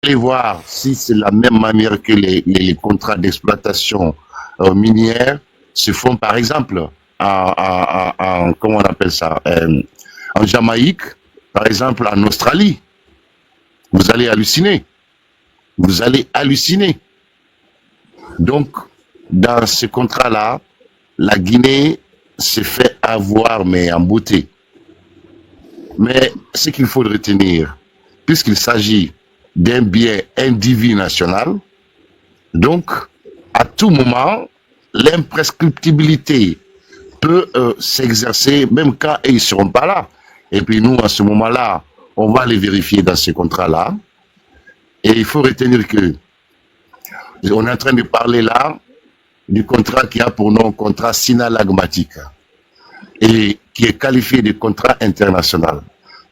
allez voir si c'est la même manière que les contrats d'exploitation minière se font, par exemple, comment on appelle ça, en Jamaïque, par exemple, en Australie. Vous allez halluciner. Vous allez halluciner. Donc, dans ce contrat-là, la Guinée se fait avoir, mais en beauté. Mais ce qu'il faut retenir, puisqu'il s'agit d'un bien individu national, donc, à tout moment, l'imprescriptibilité peut s'exercer, même quand ils ne seront pas là. Et puis nous, à ce moment-là, on va les vérifier dans ces contrats-là. Et il faut retenir que on est en train de parler là du contrat qui a pour nom contrat synalagmatique et qui est qualifié de contrat international.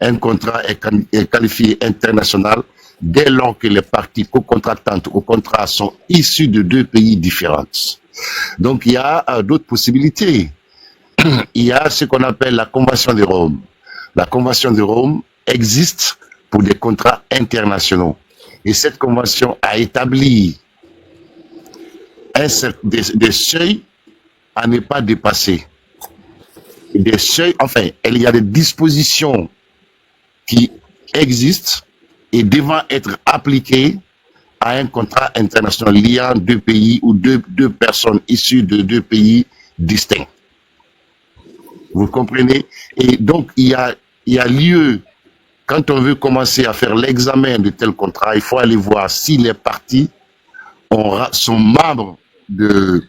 Un contrat est qualifié international dès lors que les parties co-contractantes au contrat sont issues de deux pays différents. Donc il y a d'autres possibilités. Il y a ce qu'on appelle la Convention de Rome. La Convention de Rome existe pour des contrats internationaux. Et cette convention a établi des seuils à ne pas dépasser. Des seuils, enfin, il y a des dispositions qui existent et devant être appliquées à un contrat international liant deux pays ou deux personnes issues de deux pays distincts. Vous comprenez? Et donc, il y a lieu, quand on veut commencer à faire l'examen de tel contrat, il faut aller voir si les parties sont membres de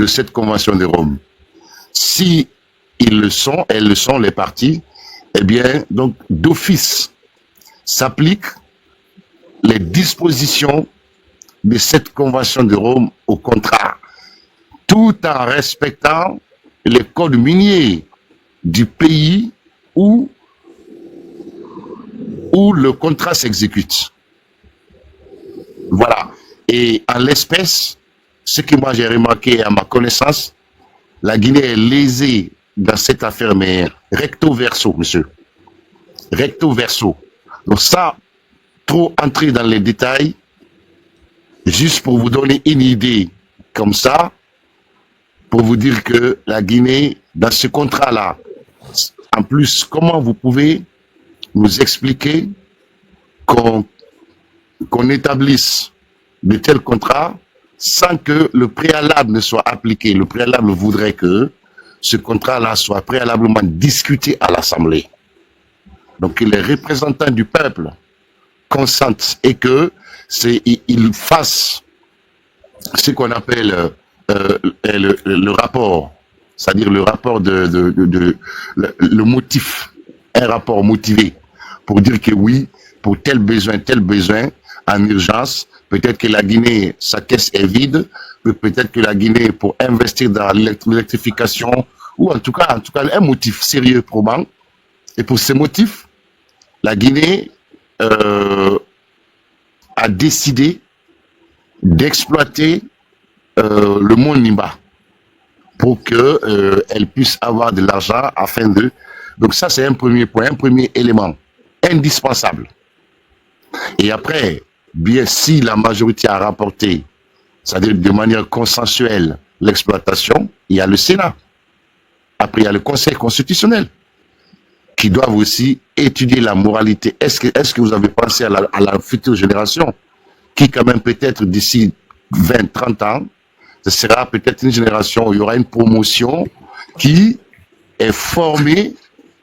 cette Convention de Rome. Si elles le sont, les parties, eh bien, donc, d'office, s'appliquent les dispositions de cette Convention de Rome au contrat, tout en respectant les codes miniers du pays où le contrat s'exécute. Voilà. Et en l'espèce, ce que moi j'ai remarqué à ma connaissance, la Guinée est lésée dans cette affaire, mais recto verso, monsieur. Recto verso. Donc ça, trop entrer dans les détails, juste pour vous donner une idée comme ça, pour vous dire que la Guinée, dans ce contrat-là, en plus, comment vous pouvez nous expliquer qu'on établisse de tels contrats sans que le préalable ne soit appliqué? Le préalable voudrait que ce contrat-là soit préalablement discuté à l'Assemblée. Donc que les représentants du peuple consentent et que ils fassent ce qu'on appelle le rapport, c'est-à-dire le rapport le motif, un rapport motivé pour dire que oui, pour tel besoin, en urgence, peut-être que la Guinée, sa caisse est vide, peut-être que la Guinée, pour investir dans l'électrification, ou en tout cas, un motif sérieux probant. Et pour ces motifs, la Guinée a décidé d'exploiter le mont Nimba pour qu'elle puisse avoir de l'argent afin de... Donc ça, c'est un premier point, un premier élément indispensable. Et après, bien si la majorité a rapporté, c'est-à-dire de manière consensuelle, l'exploitation, il y a le Sénat. Après, il y a le Conseil constitutionnel qui doivent aussi étudier la moralité. Est-ce que vous avez pensé à la future génération qui, quand même, peut-être d'ici 20, 30 ans, ce sera peut-être une génération où il y aura une promotion qui est formée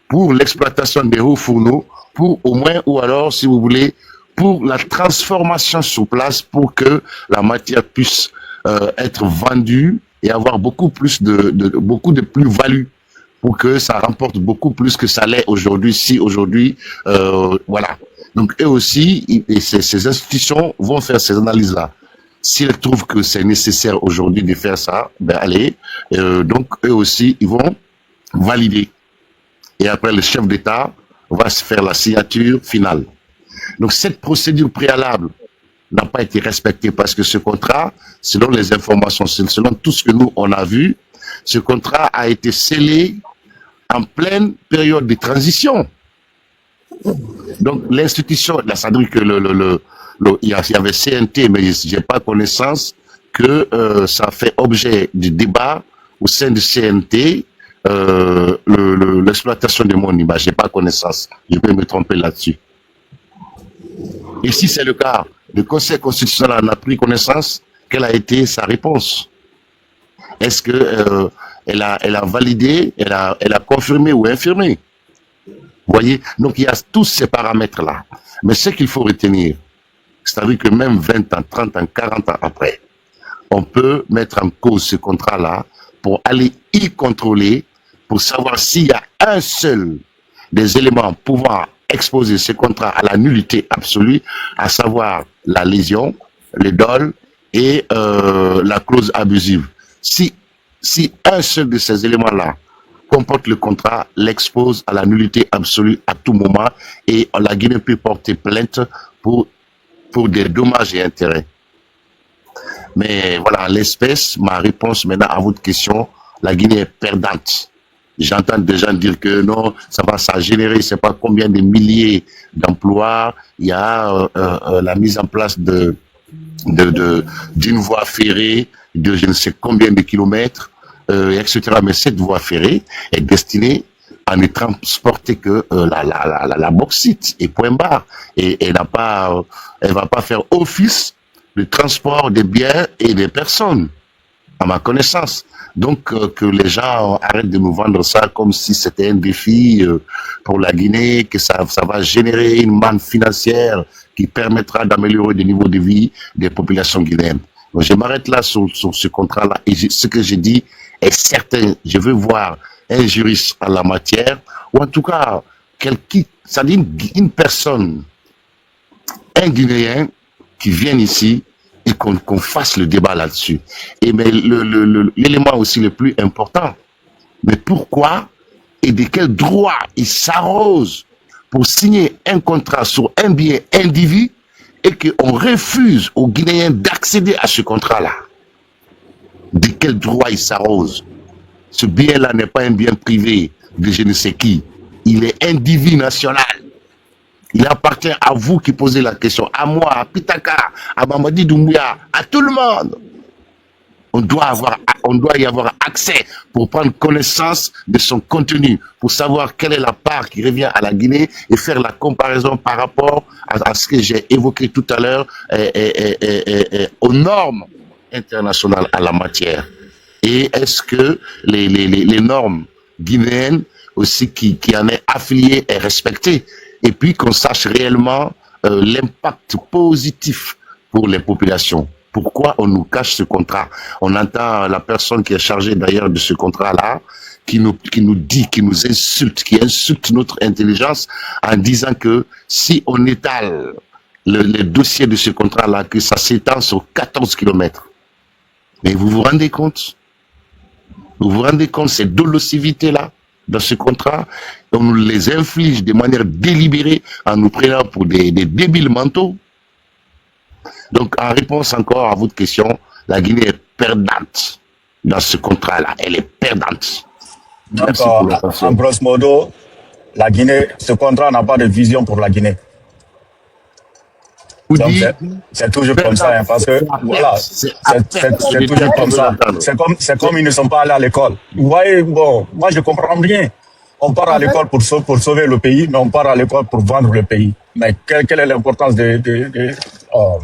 pour l'exploitation des hauts fourneaux, pour au moins, ou alors, si vous voulez, pour la transformation sur place, pour que la matière puisse être vendue et avoir beaucoup de plus-value, pour que ça remporte beaucoup plus que ça l'est aujourd'hui, si aujourd'hui, voilà. Donc, eux aussi, ces institutions vont faire ces analyses-là. S'ils trouvent que c'est nécessaire aujourd'hui de faire ça, ben allez, donc eux aussi, ils vont valider. Et après, le chef d'État va se faire la signature finale. Donc, cette procédure préalable n'a pas été respectée parce que ce contrat, selon les informations, selon tout ce que nous, on a vu, ce contrat a été scellé en pleine période de transition. Donc, l'institution, c'est-à-dire que il y avait CNT, mais j'ai pas connaissance que ça fait objet du débat au sein du CNT, l'exploitation de Monimba. J'ai pas connaissance. Je peux me tromper là-dessus. Et si c'est le cas, le Conseil constitutionnel en a pris connaissance. Quelle a été sa réponse? Est-ce que elle a validé, elle a confirmé ou infirmé? Vous voyez? Donc il y a tous ces paramètres-là. Mais ce qu'il faut retenir, c'est-à-dire que même 20 ans, 30 ans, 40 ans après, on peut mettre en cause ce contrat-là pour aller y contrôler, pour savoir s'il y a un seul des éléments pouvant exposer ce contrat à la nullité absolue, à savoir la lésion, le dol et la clause abusive. Si un seul de ces éléments-là comporte le contrat, l'expose à la nullité absolue à tout moment et la Guinée peut porter plainte pour des dommages et intérêts. Mais voilà, l'espèce, ma réponse maintenant à votre question, la Guinée est perdante. J'entends des gens dire que non, ça a générer, je ne sais pas combien de milliers d'emplois. Il y a la mise en place d'une voie ferrée de je ne sais combien de kilomètres, etc. Mais cette voie ferrée est destinée à ne transporter que la bauxite et point barre. Et elle va pas faire office de transport des biens et des personnes, à ma connaissance. Donc, que les gens arrêtent de nous vendre ça comme si c'était un défi pour la Guinée, que ça va générer une manne financière qui permettra d'améliorer le niveau de vie des populations guinéennes. Donc, je m'arrête là sur ce contrat-là. Et ce que j'ai dit est certain. Je veux voir un juriste en la matière, ou en tout cas, c'est-à-dire une personne, un Guinéen qui vienne ici, et qu'on fasse le débat là-dessus. Et mais l'élément aussi le plus important, mais pourquoi et de quel droit il s'arrose pour signer un contrat sur un bien individu et qu'on refuse aux Guinéens d'accéder à ce contrat-là? De quel droit il s'arrose? Ce bien-là n'est pas un bien privé de je ne sais qui. Il est individu national. Il appartient à vous qui posez la question, à moi, à Pitaka, à Mamadi Doumbouya, à tout le monde. On doit y avoir accès pour prendre connaissance de son contenu, pour savoir quelle est la part qui revient à la Guinée et faire la comparaison par rapport à ce que j'ai évoqué tout à l'heure aux normes internationales à la matière. Et est-ce que les normes guinéennes aussi qui en est affiliée est respectée? Et puis qu'on sache réellement l'impact positif pour les populations. Pourquoi on nous cache ce contrat? On entend la personne qui est chargée d'ailleurs de ce contrat-là, qui nous dit, qui nous insulte, qui insulte notre intelligence en disant que si on étale le dossier de ce contrat-là, que ça s'étend sur 14 kilomètres. Mais vous vous rendez compte? Vous vous rendez compte cette dolosivité-là dans ce contrat? On nous les inflige de manière délibérée en nous prenant pour des débiles mentaux. Donc, en réponse encore à votre question, la Guinée est perdante dans ce contrat-là. Elle est perdante. Merci pour l'attention. En grosso modo, la Guinée, ce contrat n'a pas de vision pour la Guinée. Donc, c'est toujours comme ça, hein, parce que voilà, c'est toujours comme ça. C'est comme ils ne sont pas allés à l'école. Vous voyez, bon, moi je comprends rien. On part à l'école pour sauver le pays, mais on part à l'école pour vendre le pays. Mais quelle est l'importance oh,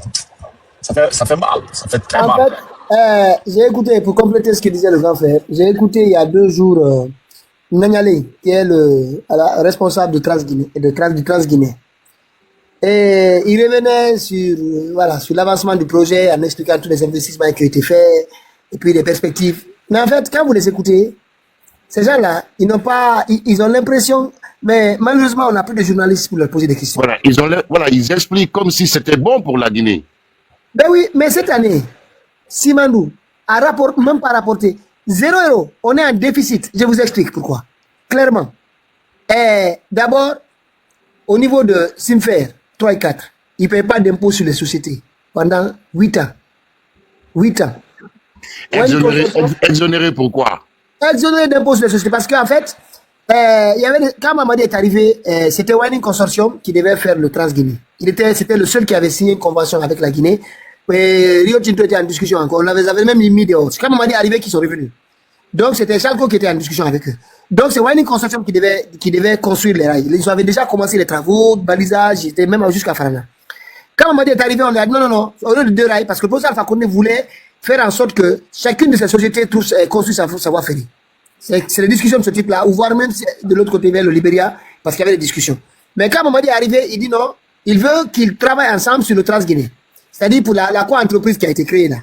ça fait mal, ça fait très mal. En fait, j'ai écouté, pour compléter ce que disait le grand frère, j'ai écouté il y a 2 jours Nanyale, qui est le responsable de Transguinée, du Transguinée. Et il revenait sur l'avancement du projet en expliquant tous les investissements qui ont été faits et puis les perspectives. Mais en fait, quand vous les écoutez, ces gens-là, ils ont l'impression, mais malheureusement, on n'a plus de journalistes pour leur poser des questions. Voilà, ils expliquent comme si c'était bon pour la Guinée. Ben oui, mais cette année, Simandou même pas rapporté 0 €. On est en déficit. Je vous explique pourquoi. Clairement. D'abord, au niveau de Simfer 3 et 4, ils ne payent pas d'impôt sur les sociétés pendant 8 ans. 8 ans. Exonéré pourquoi? Exonéré d'impôt sur les sociétés parce qu'en fait, il y avait, quand Mamadi est arrivé, c'était Winning Consortium qui devait faire le Trans-Guinée. C'était le seul qui avait signé une convention avec la Guinée. Et Rio Tinto était en discussion encore. On avait même mis dehors. Quand Mamadi est arrivé, qu'ils sont revenus. Donc, c'était Chalco qui était en discussion avec eux. Donc, c'est Winning Consortium qui devait construire les rails. Ils avaient déjà commencé les travaux, balisage, c'était même jusqu'à Farana. Quand Mamadi est arrivé, on a dit non, au lieu de 2 rails, parce que le professeur Alpha Condé voulait faire en sorte que chacune de ces sociétés construise sa voie ferrée. C'est des discussions de ce type-là, ou voire même de l'autre côté vers le Libéria, parce qu'il y avait des discussions. Mais quand Mamadi est arrivé, il dit non, il veut qu'ils travaillent ensemble sur le Trans-Guinée. C'est-à-dire pour la co-entreprise qui a été créée là.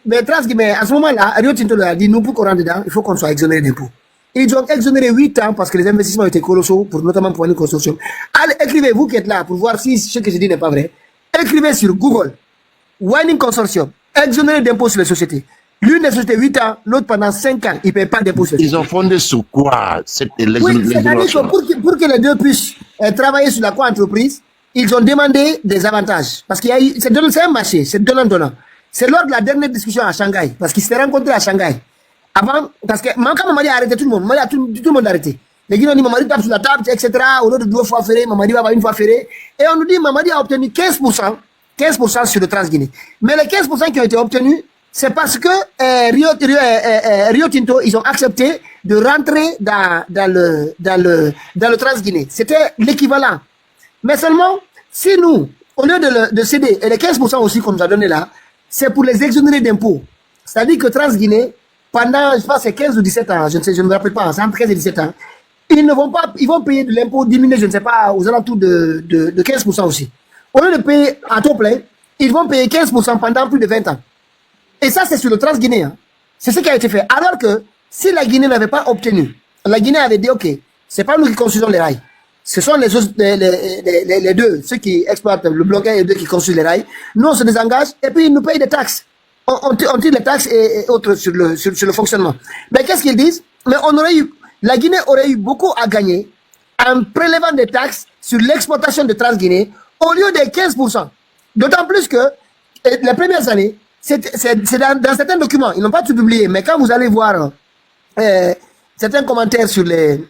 Mais Trans-Guinée, à ce moment-là, Rio Tinto a dit, nous, pour qu'on rentre dedans, il faut qu'on soit exonéré d'impôts. Ils ont exonéré 8 ans parce que les investissements étaient colossaux, notamment pour une construction. Allez, écrivez, vous qui êtes là, pour voir si ce que je dis n'est pas vrai. Écrivez sur Google, Winning Consortium, exonéré d'impôts sur les sociétés. L'une des sociétés 8 ans, l'autre pendant 5 ans, ils ne payent pas d'impôts sur les sociétés. Ils ont fondé sur quoi cette Oui, c'est-à-dire que pour que les deux puissent travailler sur la co-entreprise, ils ont demandé des avantages. Parce qu'il y a eu, c'est un marché, c'est donnant-donnant. C'est lors de la dernière discussion à Shanghai, parce qu'ils s'étaient rencontrés à Shanghai. Avant, parce que quand Mamadi a arrêté tout le monde, tout le monde a arrêté. Les Guinéens ont dit Mamadi tape sur la table, etc. Au lieu de 2 fois ferré, Mamadi va avoir 1 fois ferré. Et on nous dit Mamadi a obtenu 15% sur le Trans-Guinée. Mais les 15% qui ont été obtenus, c'est parce que Rio Tinto, ils ont accepté de rentrer dans le Trans-Guinée. C'était l'équivalent. Mais seulement, si nous, au lieu de céder, et les 15% aussi qu'on nous a donné là, c'est pour les exonérer d'impôts. C'est-à-dire que Trans-Guinée, pendant, je pense, c'est 15 ou 17 ans, je ne me rappelle pas, c'est entre 15 et 17 ans, ils vont payer de l'impôt diminué, je ne sais pas, aux alentours de 15% aussi. Au lieu de payer à taux plein, ils vont payer 15% pendant plus de 20 ans. Et ça, c'est sur le Trans-Guinée. Hein. C'est ce qui a été fait. Alors que, si la Guinée n'avait pas obtenu, la Guinée avait dit, OK, c'est pas nous qui construisons les rails. Ce sont les deux, ceux qui exploitent le bloc 1 et 2 qui construisent les rails. Nous, on se désengage et puis ils nous payent des taxes. On tire les taxes et autres sur le fonctionnement. Mais qu'est-ce qu'ils disent? Mais la Guinée aurait eu beaucoup à gagner en prélevant des taxes sur l'exportation de Trans-Guinée au lieu des 15%. D'autant plus que les premières années, c'est dans certains documents, ils n'ont pas tout publié, mais quand vous allez voir certains commentaires sur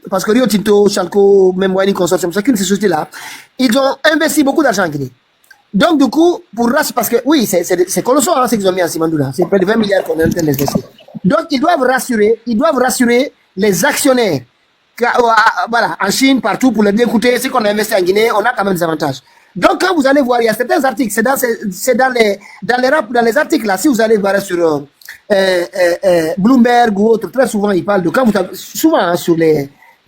parce que Rio Tinto, Chalco, même Winning Consortium, chacune de ces sociétés-là, ils ont investi beaucoup d'argent en Guinée. Donc, du coup, parce que, oui, c'est colossal, hein, ce qu'ils ont mis en Simandoula. C'est près de 20 milliards qu'on est en train d'investir. Donc, ils doivent rassurer les actionnaires. Voilà, en Chine, partout, pour leur dire, écoutez, ce qu'on a investi en Guinée, on a quand même des avantages. Donc, quand vous allez voir, il y a certains articles, c'est dans les articles là, si vous allez voir sur Bloomberg ou autre, très souvent, ils parlent de, souvent, hein,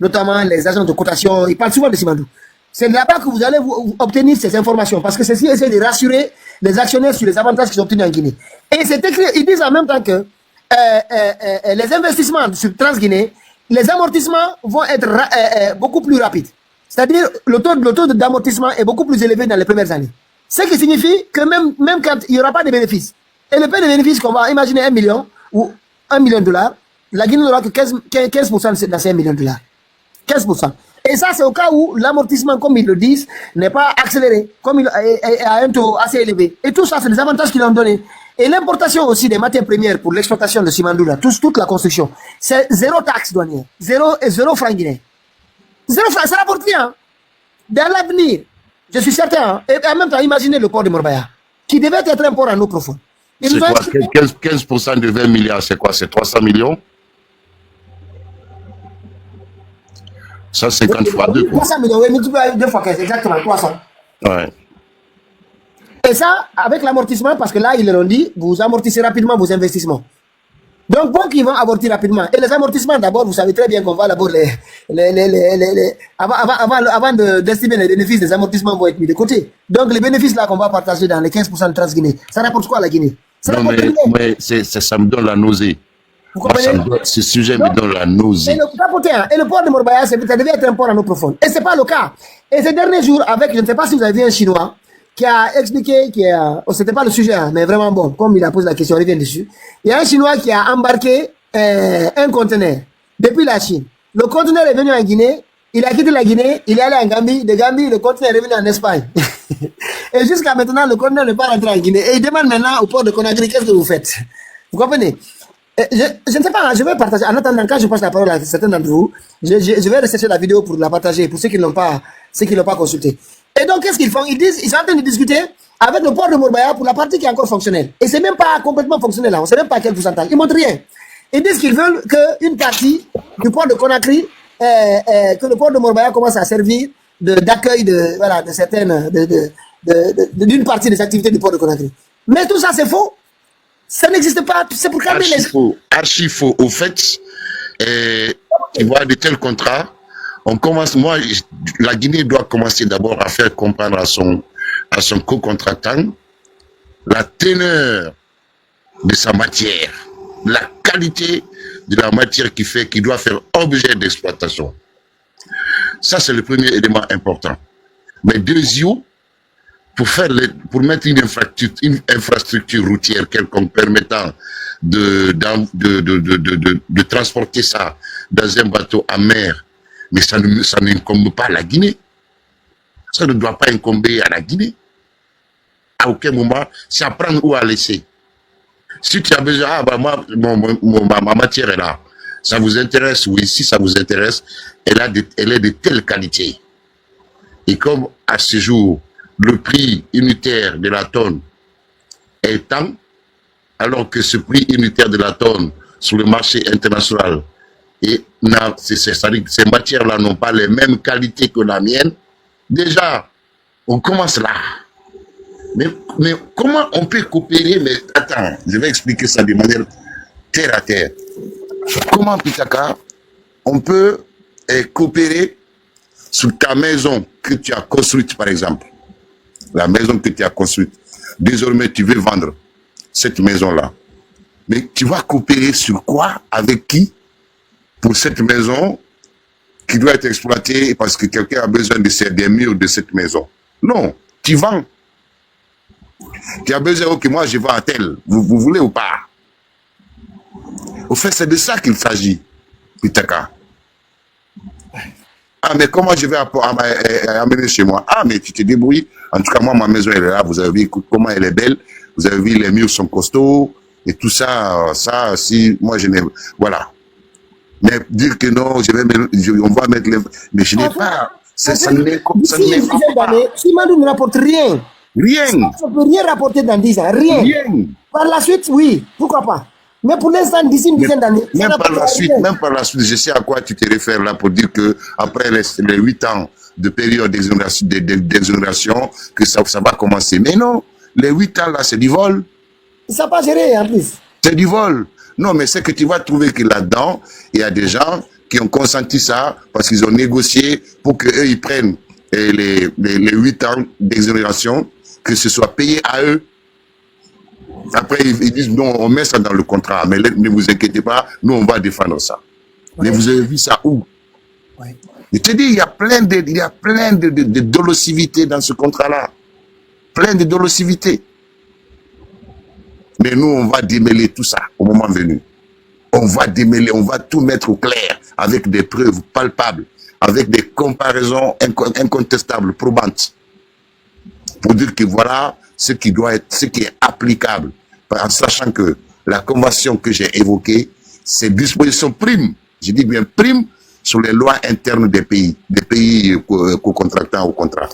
notamment les agents de cotation, ils parlent souvent de Simandou. C'est là-bas que vous allez obtenir ces informations, parce que ceci essaie de rassurer les actionnaires sur les avantages qu'ils ont obtenus en Guinée. Et c'est écrit, ils disent en même temps que les investissements sur Trans-Guinée, les amortissements vont être beaucoup plus rapides. C'est-à-dire, le taux d'amortissement est beaucoup plus élevé dans les premières années. Ce qui signifie que même quand il n'y aura pas de bénéfices, et le peu de bénéfices qu'on va imaginer 1 million ou $1 million, la Guinée n'aura que 15% dans ces $1 million. 15%. Et ça, c'est au cas où l'amortissement, comme ils le disent, n'est pas accéléré, comme il est à un taux assez élevé. Et tout ça, c'est des avantages qu'ils ont donnés. Et l'importation aussi des matières premières pour l'exploitation de Simandoula, toute la construction, c'est 0 taxe douanière, 0 franc guinéen. 0 franc, ça rapporte rien. Dans l'avenir, je suis certain, hein, et en même temps, imaginez le port de Morbaya, qui devait être un port en eau profonde. C'est quoi, 15% de 20 milliards, c'est quoi? C'est 300 millions? Ça, 50 fois 2, quoi. 300 millions, oui, multiplié 2 fois 15, exactement, 300. Ouais. Et ça, avec l'amortissement, parce que là, ils leur ont dit, vous amortissez rapidement vos investissements. Donc, bon, ils vont amortir rapidement. Et les amortissements, d'abord, vous savez très bien qu'on va d'abord avant d'estimer les bénéfices, les amortissements vont être mis de côté. Donc, les bénéfices là qu'on va partager dans les 15% de Trans-Guinée, ça rapporte quoi à la Guinée? Non, mais ça me donne la nausée. Ce sujet me donne la nausée. Et le port de Morbaya, ça devait être un port en eau profonde. Et ce n'est pas le cas. Et ces derniers jours, je ne sais pas si vous avez vu un Chinois qui a expliqué, c'était pas le sujet, hein, mais vraiment bon, comme il a posé la question, on revient dessus. Il y a un Chinois qui a embarqué un conteneur depuis la Chine. Le conteneur est venu en Guinée, il a quitté la Guinée, il est allé en Gambie, de Gambie, le conteneur est revenu en Espagne. Et jusqu'à maintenant, le conteneur n'est pas rentré en Guinée. Et il demande maintenant au port de Conakry, qu'est-ce que vous faites? Vous comprenez? Je ne sais pas, je vais partager. En attendant, quand je passe la parole à certains d'entre vous, je vais rechercher la vidéo pour la partager pour ceux qui ne l'ont pas consultée. Et donc, qu'est-ce qu'ils font? Ils sont en train de discuter avec le port de Morbaya pour la partie qui est encore fonctionnelle. Et c'est même pas complètement fonctionnel, là. On ne sait même pas à quel pourcentage. Ils montrent rien. Ils disent qu'ils veulent qu'une partie du port de Conakry, que le port de Morbaya commence à servir d'accueil de certaines, d'une partie des activités du port de Conakry. Mais tout ça, c'est faux. Ça n'existe pas. C'est pour calmer les... Archi faux. Au fait, tu vois, de tels contrats, on commence, la Guinée doit commencer d'abord à faire comprendre à son co-contractant la teneur de sa matière, la qualité de la matière qui doit faire objet d'exploitation. Ça, c'est le premier élément important. Mais deuxièmement, pour mettre une infrastructure routière quelconque permettant de transporter ça dans un bateau à mer, mais ça n'incombe pas à la Guinée. Ça ne doit pas incomber à la Guinée. À aucun moment, c'est à prendre ou à laisser. Si tu as besoin, ma matière est là. Ça vous intéresse? Oui, si ça vous intéresse, elle est de telle qualité. Et comme à ce jour, le prix unitaire de la tonne est tant, alors que ce prix unitaire de la tonne sur le marché international, ces matières-là n'ont pas les mêmes qualités que la mienne, déjà, on commence là. Mais comment on peut coopérer? Mais attends, je vais expliquer ça de manière terre à terre. Comment, Pitaka, on peut coopérer sur ta maison que tu as construite, par exemple? La maison que tu as construite. Désormais, tu veux vendre cette maison-là. Mais tu vas coopérer sur quoi? Avec qui? Pour cette maison qui doit être exploitée parce que quelqu'un a besoin des murs de cette maison. Non, tu vends. Tu as besoin, ok, moi je vends à tel. Vous voulez ou pas? Au fait, c'est de ça qu'il s'agit, Pitaka. Ah, mais comment je vais amener chez moi? Ah, mais tu te débrouilles. En tout cas, moi, ma maison, elle est là. Vous avez vu comment elle est belle. Vous avez vu, les murs sont costauds. Et tout ça, si moi, je n'ai... Voilà. Mais dire que non, on va mettre les... Mais je n'ai pas... Ça ne m'est pas. Si Mandou ne rapporte rien. Rien. Ça ne peut rien rapporter dans 10 ans. Rien. Par la suite, oui. Pourquoi pas? Mais pour l'instant, d'ici une dizaine d'années... Même par la suite, je sais à quoi tu te réfères là pour dire que après les 8 ans de période d'exonération, que ça va commencer. Mais non, les 8 ans là, c'est du vol. Ça n'a pas géré en plus. C'est du vol. Non, mais c'est que tu vas trouver que là-dedans, il y a des gens qui ont consenti ça parce qu'ils ont négocié pour qu'eux, ils prennent les 8 ans d'exonération, que ce soit payé à eux. Après, ils disent, non, on met ça dans le contrat, mais ne vous inquiétez pas, nous, on va défendre ça. Ouais. Mais vous avez vu ça où? Ouais. Je te dis, il y a plein de dolosivité dans ce contrat-là. Plein de dolosivité. Mais nous, on va démêler tout ça au moment venu. On va démêler, on va tout mettre au clair avec des preuves palpables, avec des comparaisons incontestables, probantes, pour dire que voilà ce qui doit être, ce qui est applicable, en sachant que la convention que j'ai évoquée, c'est disposition prime, je dis bien prime, sur les lois internes des pays co-contractants au contrat.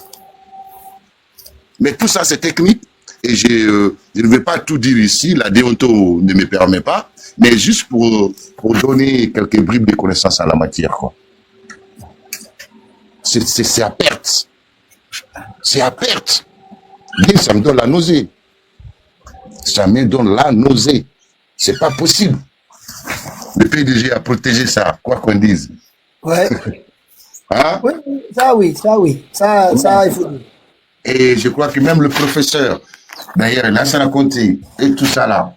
Mais tout ça, c'est technique. Et je ne vais pas tout dire ici, la déonto ne me permet pas, mais juste pour donner quelques bribes de connaissances à la matière. C'est à perte. C'est à perte. Bien, ça me donne la nausée. Ça me donne la nausée. C'est pas possible. Le PDG a protégé ça, quoi qu'on dise. Ouais. Hein? Oui, ça, il faut dire. Et je crois que même le professeur, d'ailleurs, Lassana Conté et tout ça là,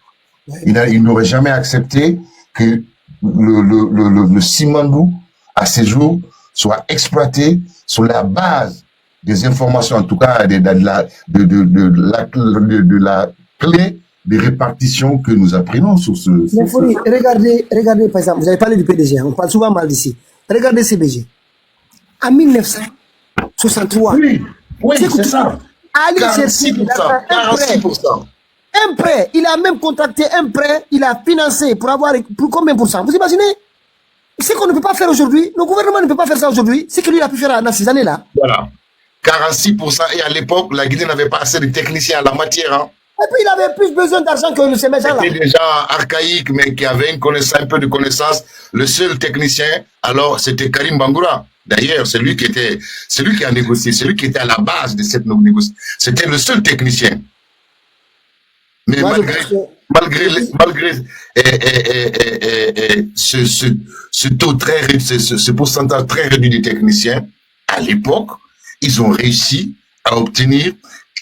il n'aurait jamais accepté que le Simandou, à ces jours, soit exploité sur la base des informations, en tout cas de la clé de répartition que nous apprenons sur ce... Mais Fori, regardez, par exemple, vous avez parlé du PDG, on parle souvent mal d'ici. Regardez CBG. En 1963, oui, c'est ça. Allez chercher 46%. un prêt. Il a même contracté un prêt. Il a financé pour avoir pour combien pour cent? Vous imaginez? Ce qu'on ne peut pas faire aujourd'hui, le gouvernement ne peut pas faire ça aujourd'hui, c'est que lui a pu faire dans ces années-là. Voilà. 46%. Et à l'époque, la Guinée n'avait pas assez de techniciens en la matière. Hein. Et puis il avait plus besoin d'argent que ces gens-là. C'était des gens archaïques, mais qui avaient une connaissance, un peu de connaissance. Le seul technicien, alors, c'était Karim Bangoura. D'ailleurs, c'est lui qui a négocié, c'est lui qui était à la base de cette négociation. C'était le seul technicien. Mais Moi, malgré ce taux très réduit, ce pourcentage très réduit de techniciens, à l'époque, ils ont réussi à obtenir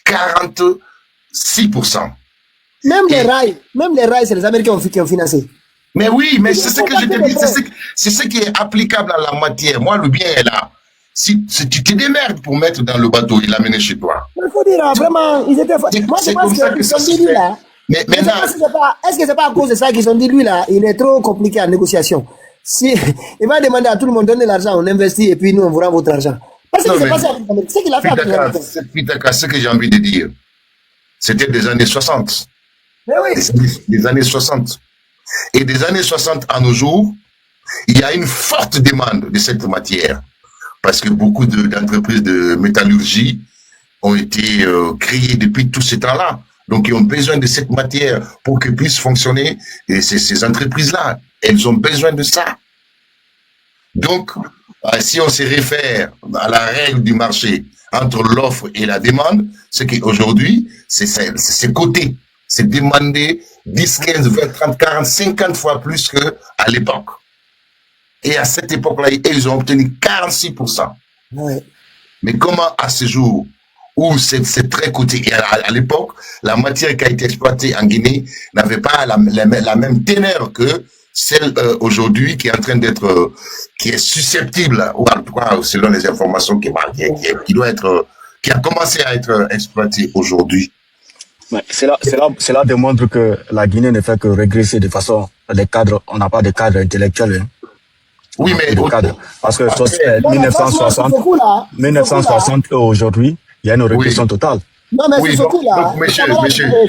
46%. Même les rails, c'est les Américains qui ont financé. Mais oui, mais c'est ce que je te dis, c'est ce qui est applicable à la matière. Moi, le bien est là. Si tu te démerdes pour mettre dans le bateau et l'amener chez toi. Il faut dire, vraiment, ils étaient... Moi, je pense qu'ils ont dit, lui, là... Mais maintenant... Est-ce que c'est pas à cause de ça qu'ils ont dit, lui, là, il est trop compliqué en négociation. Si, il va demander à tout le monde, donnez l'argent, on investit, et puis nous, on vous rend votre argent. Parce que c'est pas ça. C'est qu'il a fait. Pitaka, ce que j'ai envie de dire, c'était des années 60. Mais oui. Des années 60. Et des années 60 à nos jours, il y a une forte demande de cette matière. Parce que beaucoup d'entreprises de métallurgie ont été créées depuis tout ce temps-là. Donc, ils ont besoin de cette matière pour qu'elles puissent fonctionner. Et ces entreprises-là, elles ont besoin de ça. Donc, si on se réfère à la règle du marché entre l'offre et la demande, c'est qu'aujourd'hui, c'est coté. C'est demandé 10, 15, 20, 30, 40, 50 fois plus qu'à l'époque. Et à cette époque-là, ils ont obtenu 46%. Ouais. Mais comment à ce jour, où c'est très coté, et à l'époque, la matière qui a été exploitée en Guinée n'avait pas la même teneur que celle aujourd'hui qui est en train d'être, qui est susceptible, ou en tout cas, selon les informations qui a commencé à être exploitée aujourd'hui. Ouais, cela démontre que la Guinée ne fait que régresser de façon, les cadres, on n'a pas de cadre intellectuel. Hein. Oui, mais parce que 1960 et aujourd'hui, il y a une régression totale. Non, mais ce coup-là,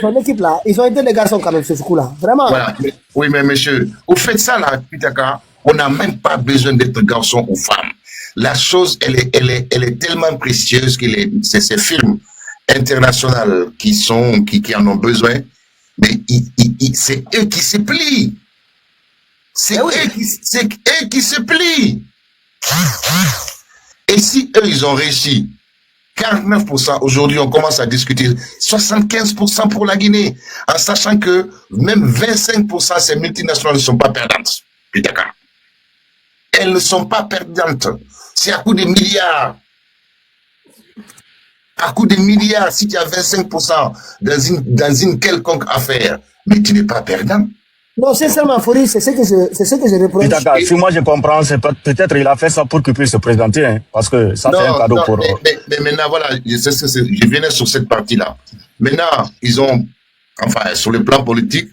son équipe là, ils ont été des garçons quand même, ce coup-là. Vraiment. Voilà. Oui, mais monsieur, au fait ça là, Pitaka, on n'a même pas besoin d'être garçon ou femme. La chose, elle est tellement précieuse que c'est ces films internationaux qui en ont besoin, mais c'est eux qui se plient. C'est eux qui se plient. Et si eux, ils ont réussi 49%, aujourd'hui, on commence à discuter 75% pour la Guinée, en sachant que même 25% ces multinationales ne sont pas perdantes. Pitaka. Elles ne sont pas perdantes. C'est à coup de milliards. À coup de milliards, si tu as 25% dans une quelconque affaire, mais tu n'es pas perdant. Non, sincèrement, Fourie, c'est ce que je reproche. Si moi je comprends, c'est peut-être il a fait ça pour qu'il puisse se présenter, hein, parce que ça fait un cadeau pour... Mais maintenant, voilà, je venais sur cette partie-là. Maintenant, ils ont, enfin, sur le plan politique,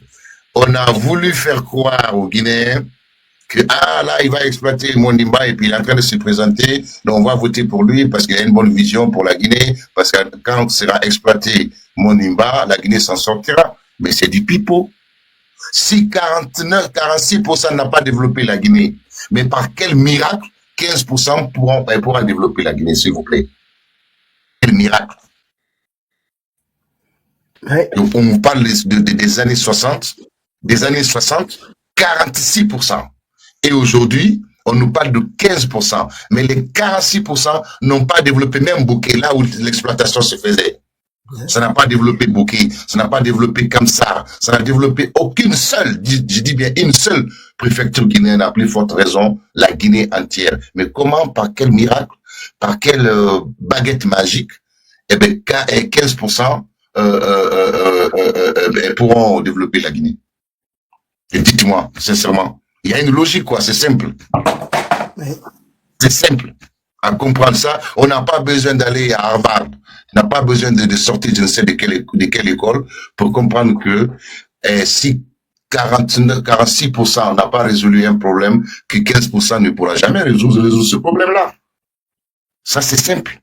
on a voulu faire croire aux Guinéens que, là, il va exploiter Monimba et puis il est en train de se présenter, donc on va voter pour lui parce qu'il a une bonne vision pour la Guinée, parce que quand sera exploité Monimba, la Guinée s'en sortira. Mais c'est du pipeau. Si 46% n'a pas développé la Guinée, mais par quel miracle 15% pourra développer la Guinée, s'il vous plaît? Quel miracle? Ouais. Donc, on parle des années 60, 46%. Et aujourd'hui, on nous parle de 15%. Mais les 46% n'ont pas développé même Bouquet, là où l'exploitation se faisait. Ça n'a pas développé Bouquet, ça n'a pas développé Kamsar, ça n'a développé aucune seule, je dis bien une seule préfecture guinéenne, à plus forte raison, la Guinée entière. Mais comment, par quel miracle, par quelle baguette magique, eh bien, 15% pourront développer la Guinée? Et dites-moi, sincèrement, il y a une logique, quoi, c'est simple. C'est simple. À comprendre ça, on n'a pas besoin d'aller à Harvard, on n'a pas besoin de sortir je ne sais de quelle école pour comprendre que si 46% n'a pas résolu un problème, que 15% ne pourra jamais résoudre ce problème-là. Ça, c'est simple.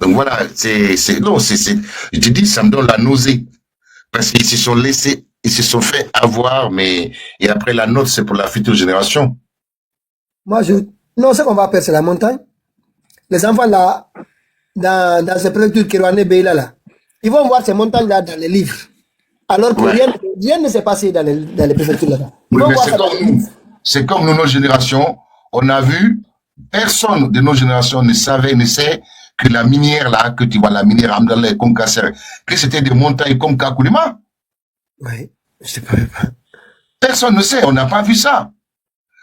Donc voilà, je te dis, ça me donne la nausée. Parce qu'ils se sont laissés, ils se sont fait avoir, mais, et après la nôtre, c'est pour la future génération. Moi, non, ce qu'on va faire, c'est la montagne. Les enfants là, dans ces préfectures Kérouané, Beila là, ils vont voir ces montagnes là dans les livres. Alors que rien ne s'est passé dans les préfectures là. Oui, mais c'est comme nous, nos générations, on a vu, personne de nos générations ne sait que la minière là, que tu vois, la minière Amdallah comme Kasser, que c'était des montagnes comme Kakoulima. Oui, je sais pas. Personne ne sait, on n'a pas vu ça.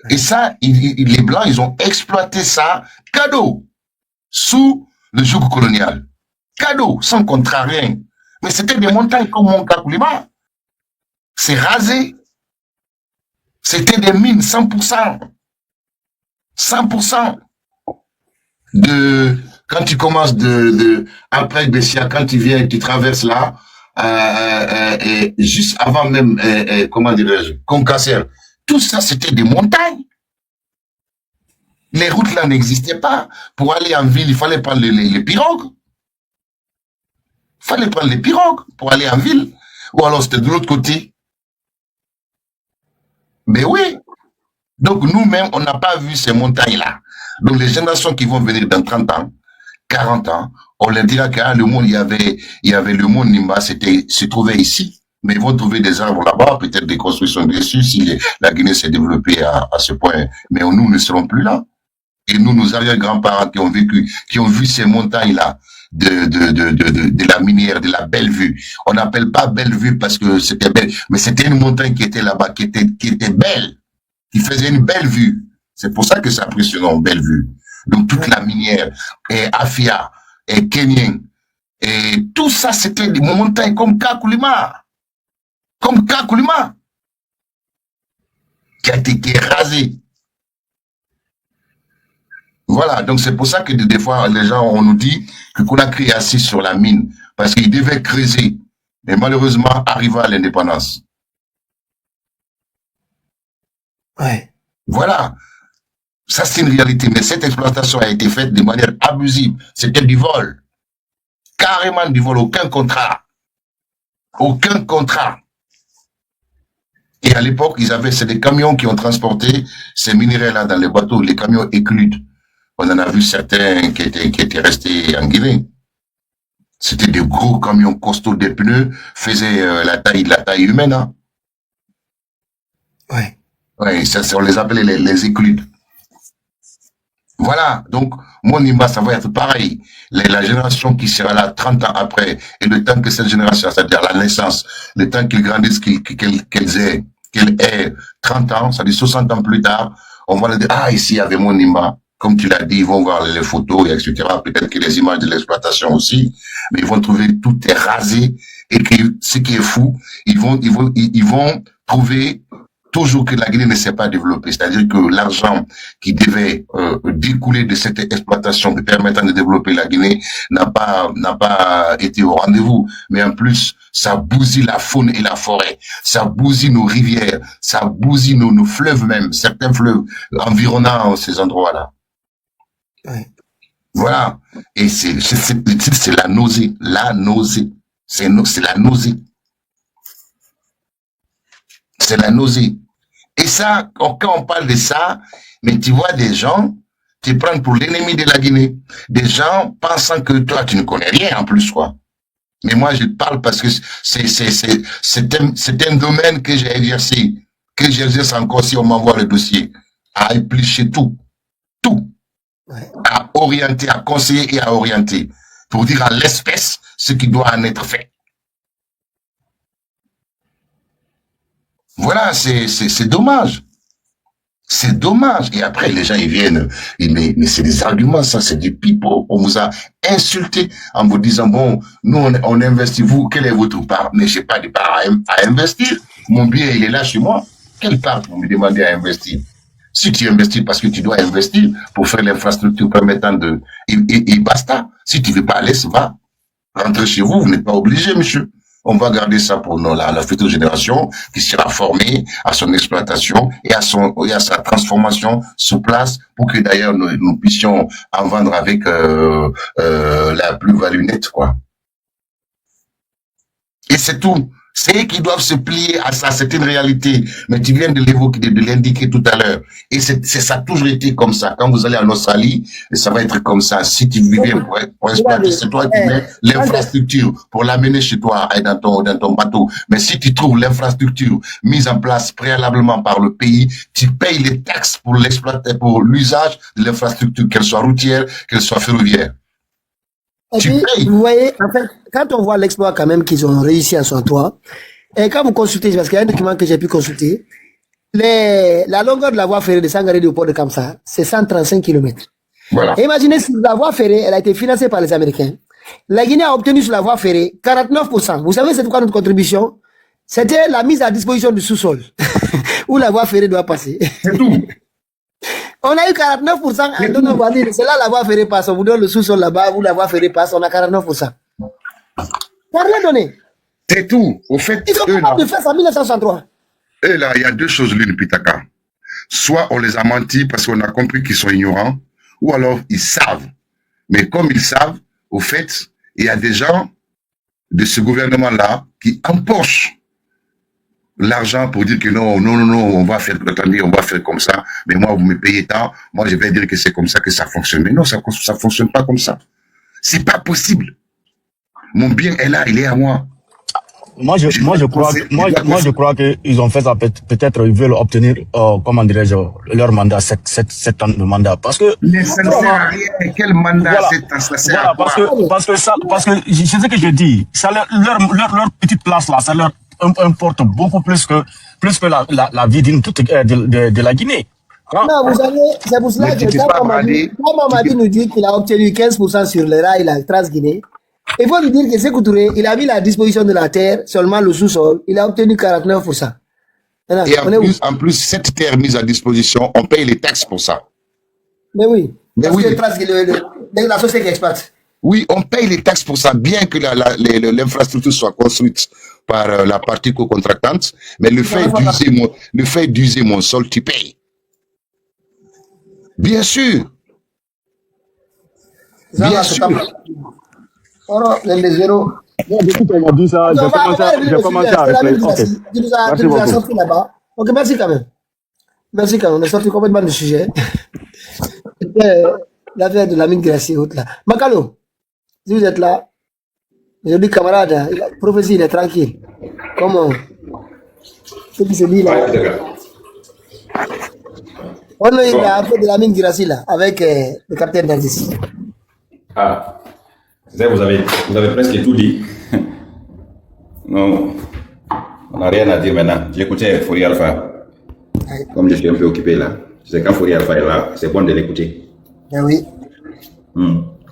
Et ça, les Blancs, ils ont exploité ça, cadeau, sous le joug colonial. Cadeau, sans contrat, rien. Mais c'était des montagnes comme mon Kakoulima. C'est rasé. C'était des mines, 100%. 100%. Quand tu commences après Bessia, quand tu viens, tu traverses là, juste avant même, comment dirais-je, Concasser, tout ça, c'était des montagnes. Les routes là n'existaient pas. Pour aller en ville, il fallait prendre les pirogues. Il fallait prendre les pirogues pour aller en ville. Ou alors c'était de l'autre côté. Mais oui. Donc nous-mêmes, on n'a pas vu ces montagnes-là. Donc les générations qui vont venir dans 30 ans, 40 ans, on leur dira que le monde, il y avait le monde Nimba, se trouvait ici. Mais ils vont trouver des arbres là-bas, peut-être des constructions dessus, si la Guinée s'est développée à ce point. Mais nous ne serons plus là. Et nous, nos arrière-grands-parents qui ont vu ces montagnes-là, de la minière, de la belle vue. On n'appelle pas belle vue parce que c'était belle, mais c'était une montagne qui était là-bas, qui était belle, qui faisait une belle vue. C'est pour ça que ça a pris ce nom, belle vue. Donc toute la minière, et Afia, et Kenyan, et tout ça, c'était des montagnes comme Kakoulima. Comme Kakoulima. Qui a été rasé. Voilà, donc c'est pour ça que des fois, les gens, on nous dit que Conakry est assis sur la mine, parce qu'il devait creuser, mais malheureusement, arriva à l'indépendance. Ouais. Voilà, ça c'est une réalité, mais cette exploitation a été faite de manière abusive, c'était du vol, carrément du vol, aucun contrat. Aucun contrat. Et à l'époque, c'est des camions qui ont transporté ces minéraux-là dans les bateaux, les camions Éclude. On en a vu certains qui étaient restés en Guinée. C'était des gros camions costauds, des pneus, faisaient la taille humaine. Hein. Ouais. Ouais, ça, on les appelait les Écludes. Voilà, donc, mon Nimba, ça va être pareil. La génération qui sera là 30 ans après, et le temps que cette génération, c'est-à-dire la naissance, le temps qu'ils grandissent, qu'elle ait 30 ans, c'est-à-dire 60 ans plus tard, on va leur dire, ah, ici, il y avait mon Nimba. Comme tu l'as dit, ils vont voir les photos, etc. Peut-être que les images de l'exploitation aussi, mais ils vont trouver tout est rasé, et que ce qui est fou, ils vont trouver toujours que la Guinée ne s'est pas développée. C'est-à-dire que l'argent qui devait découler de cette exploitation permettant de développer la Guinée n'a pas été au rendez-vous. Mais en plus, ça bousille la faune et la forêt. Ça bousille nos rivières. Ça bousille nos fleuves même. Certains fleuves environnant ces endroits-là. Ouais. Voilà. Et c'est la nausée. La nausée. C'est la nausée. C'est la nausée. Et ça, quand on parle de ça, mais tu vois des gens te prennent pour l'ennemi de la Guinée. Des gens pensant que toi, tu ne connais rien en plus, quoi. Mais moi, je parle parce que c'est un domaine que j'ai exercé, que j'exerce encore si on m'envoie le dossier, à éplucher tout. Tout. Ouais. À orienter, à conseiller et à orienter. Pour dire à l'espèce ce qui doit en être fait. Voilà, c'est dommage. C'est dommage. Et après, les gens, ils viennent, mais c'est des arguments, ça, c'est du pipeau. On vous a insulté en vous disant, bon, nous, on investit, vous, quelle est votre part? Mais j'ai pas de part à investir. Mon bien, il est là chez moi. Quelle part vous me demandez à investir? Si tu investis parce que tu dois investir pour faire l'infrastructure permettant et basta. Si tu veux pas, laisse, va. Rentrez chez vous, vous n'êtes pas obligé, monsieur. On va garder ça pour la future génération qui sera formée à son exploitation et à sa transformation sur place pour que d'ailleurs nous puissions en vendre avec la plus-value nette, quoi. Et c'est tout. C'est eux qui doivent se plier à ça, c'est une réalité. Mais tu viens de l'évoquer, de l'indiquer tout à l'heure. Et ça a toujours été comme ça. Quand vous allez en Australie, ça va être comme ça. Si tu vivais pour exploiter, c'est toi qui mets l'infrastructure pour l'amener chez toi et dans ton bateau. Mais si tu trouves l'infrastructure mise en place préalablement par le pays, tu payes les taxes pour l'exploiter, pour l'usage de l'infrastructure, qu'elle soit routière, qu'elle soit ferroviaire. Et puis, vous voyez, en fait, quand on voit l'exploit quand même qu'ils ont réussi à son toit, et quand vous consultez, parce qu'il y a un document que j'ai pu consulter, la longueur de la voie ferrée de Sangaré au port de Kamsa, c'est 135 km. Voilà. Et imaginez si la voie ferrée, elle a été financée par les Américains. La Guinée a obtenu sur la voie ferrée 49%. Vous savez c'est quoi notre contribution? C'était la mise à disposition du sous-sol, où la voie ferrée doit passer. C'est tout. On a eu 49% en donnant, c'est là la voie ferrée passe. On vous donne le sous-sol là-bas, où la voie ferrée passe, on a 49%. Par rien donné. C'est tout. Au fait, ils sont capables de faire ça en 1963. Et là, il y a deux choses l'une, Pitaka. Soit on les a menti parce qu'on a compris qu'ils sont ignorants, ou alors ils savent. Mais comme ils savent, au fait, il y a des gens de ce gouvernement-là qui empochent l'argent pour dire que non, on va faire, attendez, on va faire comme ça, mais moi, vous me payez tant, moi, je vais dire que c'est comme ça que ça fonctionne. Mais non, ça fonctionne pas comme ça. C'est pas possible. Mon bien est là, il est à moi. Moi, je crois qu'ils ont fait ça, peut-être ils veulent obtenir, comment dirais-je, leur mandat, 7 ans de mandat. Parce que. Mais ça ne sert à rien. Quel mandat, voilà, 7 ans, ça sert à quoi? Parce que c'est ce que je dis. Ça leur petite place là, ça leur importe beaucoup plus que la vie de la Guinée. Non, vous savez, c'est pour cela que quand Mamadi nous dit qu'il a obtenu 15% sur le rail, la Trans-Guinée, il faut lui dire que Sékou Touré, il a mis à la disposition de la terre, seulement le sous-sol, il a obtenu 49%. Maintenant, et en plus, cette terre mise à disposition, on paye les taxes pour ça. Mais oui. Mais oui. La société qui exploite. Oui, on paye les taxes pour ça, bien que l'infrastructure soit construite par la partie co-contractante, mais le fait d'user mon sol, tu payes. Bien sûr. Bien sûr. Oh, les zéros. Depuis qu'on a dit ça, j'ai commencé à réfléchir. Okay. Tu nous as sorti là-bas. Ok, merci quand même. Merci quand même. On est sorti complètement du sujet. C'était l'affaire de la mine Gracie haute là. Makalo, si vous êtes là, je dis camarade, la prophétie il est tranquille. Comment? Ce qui se dit là. On a eu l'affaire de la mine Gracie là, avec le capitaine d'Ardis. Ah. Vous avez presque tout dit. Non, on n'a rien à dire maintenant. J'écoutais Fourier Alpha. Comme je suis un peu occupé là. Tu sais, quand Fourier Alpha est là, c'est bon de l'écouter. Ah oui.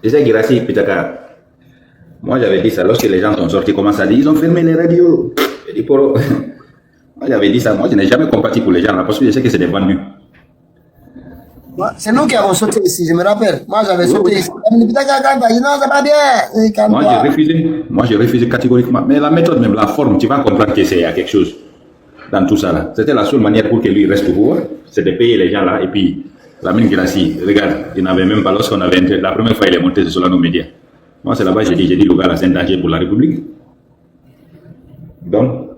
Tu sais, Girassi, Pitaka, moi j'avais dit ça lorsque les gens sont sortis, comment ça dit, ils ont fermé les radios. J'ai dit, moi j'avais dit ça, moi je n'ai jamais compati pour les gens là, parce que je sais que c'est des vendus. C'est nous qui avons sauté ici, je me rappelle. Moi, j'avais sauté ici. Non, c'est pas bien. Moi, j'ai refusé catégoriquement. Mais la méthode, même la forme, tu vas comprendre qu'il y a quelque chose dans tout ça là. C'était la seule manière pour que lui reste au pouvoir, c'est de payer les gens là. Et puis, la mine Girassi, regarde, il n'avait même pas, lorsqu'on avait entré, la première fois il est monté sur nos médias. Moi, c'est là-bas, j'ai dit, le gars là, c'est un danger pour la République. Donc,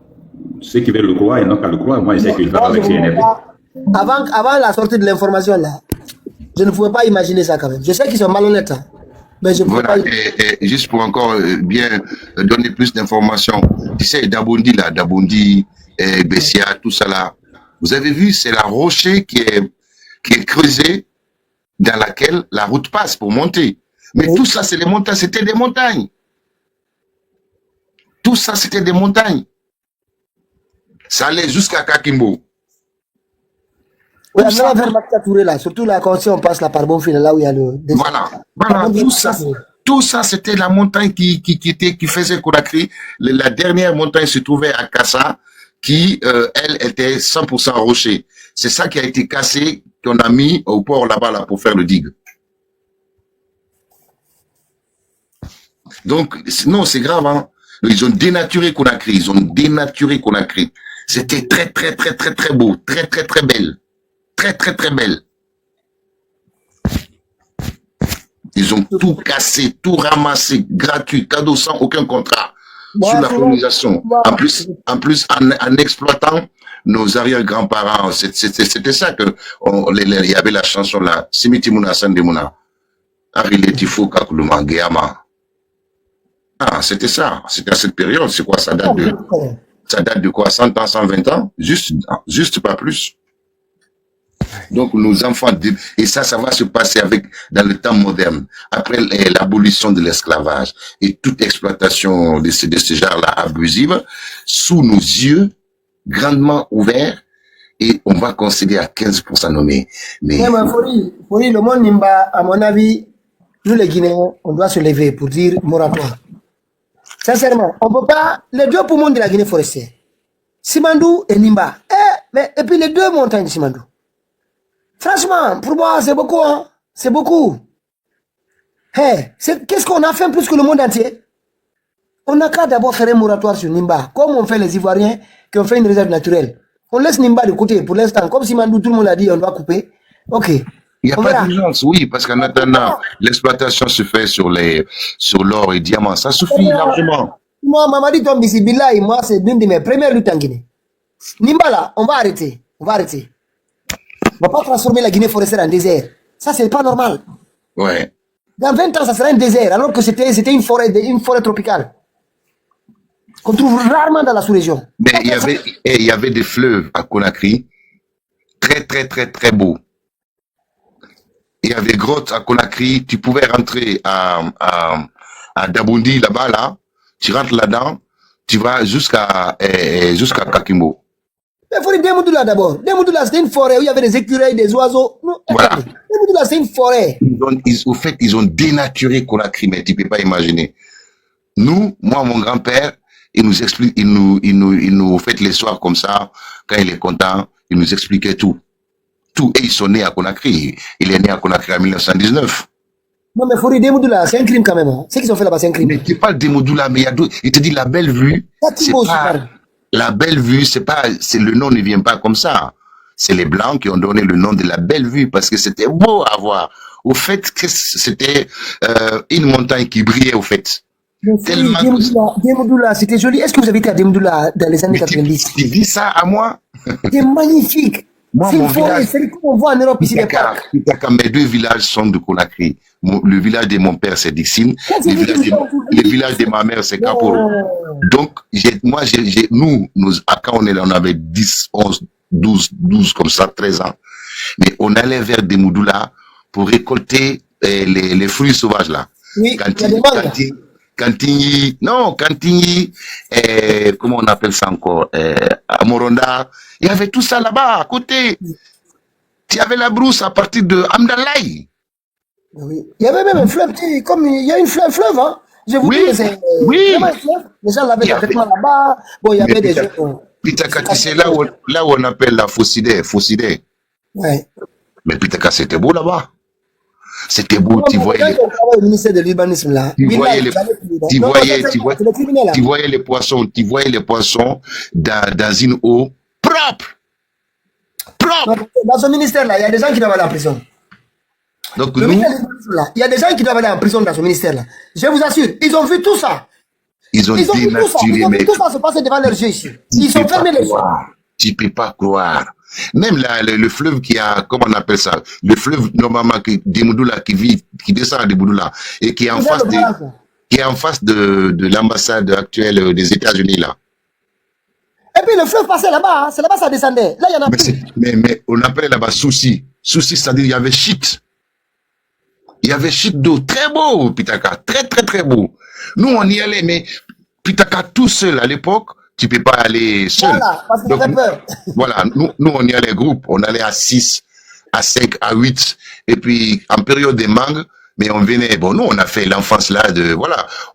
ceux qui veulent le croire, ils n'ont qu'à le croire. Moi, je sais qu'il va avec CNRD. Avant la sortie de l'information là, je ne pouvais pas imaginer ça quand même. Je sais qu'ils sont malhonnêtes, hein, mais je ne pouvais pas. Et juste pour encore bien donner plus d'informations, tu sais, Dabondi là, Bessia, tout ça là, vous avez vu, c'est la rocher qui est creusée dans laquelle la route passe pour monter. Mais tout ça, c'est des montagnes, c'était des montagnes. Tout ça, c'était des montagnes. Ça allait jusqu'à Kakimbo. Oui, là, surtout là, quand on passe là par Bonfil, là où il y a le. Voilà, tout ça, c'était la montagne qui faisait Conakry. La dernière montagne se trouvait à Kassa, qui, elle, était 100% rocher. C'est ça qui a été cassé, qu'on a mis au port là-bas, là, pour faire le digue. Donc, non, c'est grave, hein. Ils ont dénaturé Conakry, C'était très, très, très, très, très beau, très, très, très belle. Très, très, très belle. Ils ont tout cassé, tout ramassé, gratuit, cadeau, sans aucun contrat. sur la colonisation. En plus, en exploitant nos arrière-grands-parents, c'était ça que il y avait la chanson là, Simitimuna Sandemuna, Ariletifu Kakuluma Geama. Ah, c'était ça. C'était à cette période. C'est quoi? Ça date de quoi? 100 ans, 120 ans? Juste pas plus. Donc, nos enfants, et ça va se passer dans le temps moderne, après l'abolition de l'esclavage et toute exploitation de ce genre-là abusive, sous nos yeux, grandement ouverts, et on va concéder à 15% nommés. Mais Fori, le monde Nimba, à mon avis, nous les Guinéens, on doit se lever pour dire moratoire. Sincèrement, on peut pas, les deux poumons de la Guinée forestière, Simandou et Nimba, et puis les deux montagnes de Simandou. Franchement, pour moi, c'est beaucoup, hein. C'est beaucoup. Qu'est-ce qu'on a fait plus que le monde entier? On n'a qu'à d'abord faire un moratoire sur Nimba, comme on fait les Ivoiriens, qui ont fait une réserve naturelle. On laisse Nimba de côté pour l'instant, comme Simandou, tout le monde a dit, on doit couper. Ok. Il n'y a pas d'urgence, oui, parce qu'en attendant, l'exploitation se fait sur l'or et diamants. Ça suffit largement. Moi, Mamadi Tombisi Billahi, moi, c'est l'une de mes premières luttes en Guinée. Nimba, là, on va arrêter. On va va pas transformer la Guinée forestière en désert. Ça, c'est pas normal. Ouais. Dans 20 ans, ça sera un désert, alors que c'était une forêt tropicale. Qu'on trouve rarement dans la sous-région. Mais il y avait des fleuves à Conakry, très, très, très, très beaux. Il y avait des grottes à Conakry, tu pouvais rentrer à Daboundi, là-bas, là, tu rentres là-dedans, tu vas jusqu'à Kakimbo. Il faut dire Demoudoula d'abord. Demoudoula, c'était une forêt où il y avait des écureuils, des oiseaux. Non, voilà. Demoudoula, c'est une forêt. Au fait, ils ont dénaturé Conakry, mais tu ne peux pas imaginer. Moi, mon grand-père, il nous explique, il nous fait les soirs comme ça, quand il est content, il nous expliquait tout. Tout. Et ils sont nés à Conakry. Il est né à Conakry en 1919. Non, mais Fori, Demoudoula, c'est un crime quand même. Hein. Ce qu'ils ont fait là-bas, c'est un crime. Mais tu parles de Demoudoula, mais il y a d'autres. Il te dit la belle vue. La belle vue, le nom ne vient pas comme ça. C'est les Blancs qui ont donné le nom de la belle vue parce que c'était beau à voir. Au fait, c'était une montagne qui brillait, au fait. Demoudoula, c'était joli. Est-ce que vous avez été à Demoudoula dans les années 90? Tu dis ça à moi? C'est magnifique. C'est une forêt, c'est comme on voit en Europe ici des parcs. Mes deux villages sont de Conakry. Le village de mon père, c'est Dixine. Le village de ma mère, c'est Kaporo. Donc, nous, quand on avait 10, 11, 12 comme ça, 13 ans, mais on allait vers Demoudoula pour récolter les fruits sauvages là. Oui, Cantigny, comment on appelle ça encore, à Moronda, il y avait tout ça là-bas, à côté. Il y avait la brousse à partir de Amdalaï. Oui. Il y avait même un fleuve, comme il y a une fleuve, hein. Je vous dis, c'est vraiment un fleuve. Les gens l'avaient complètement là-bas. Bon, il y avait des gens. Pitaka, c'est là où on appelle la Fossidé. Ouais. Mais Pitaka, c'était beau là-bas. C'était beau, tu voyais. Le ministère de l'urbanisme là. Tu voyais les poissons dans une eau propre. Dans ce ministère là, il y a des gens qui doivent aller en prison. Donc il y a des gens qui doivent aller en prison dans ce ministère là. Je vous assure, ils ont vu tout ça. Ils ont vu tout ça se passer devant leurs yeux ici. Ils sont fermés les yeux. Tu peux pas croire. Même là, le fleuve qui a, comment on appelle ça, le fleuve normalement Demoudoula qui descend à Demoudoula et qui est en face de l'ambassade actuelle des États-Unis là. Et puis le fleuve passait là-bas, hein. C'est là-bas ça descendait. Là il y en a plus. Mais on appelait là-bas souci. Souci, c'est-à-dire il y avait shit. Il y avait shit d'eau, très beau, Pitaka, très très très beau. Nous on y allait, mais Pitaka tout seul à l'époque. Tu peux pas aller seul. Voilà, parce que j'avais peur. Voilà, nous, on y allait groupe. On allait à 6, à 5, à 8. Et puis, en période des mangues, mais on venait, nous, on a fait l'enfance là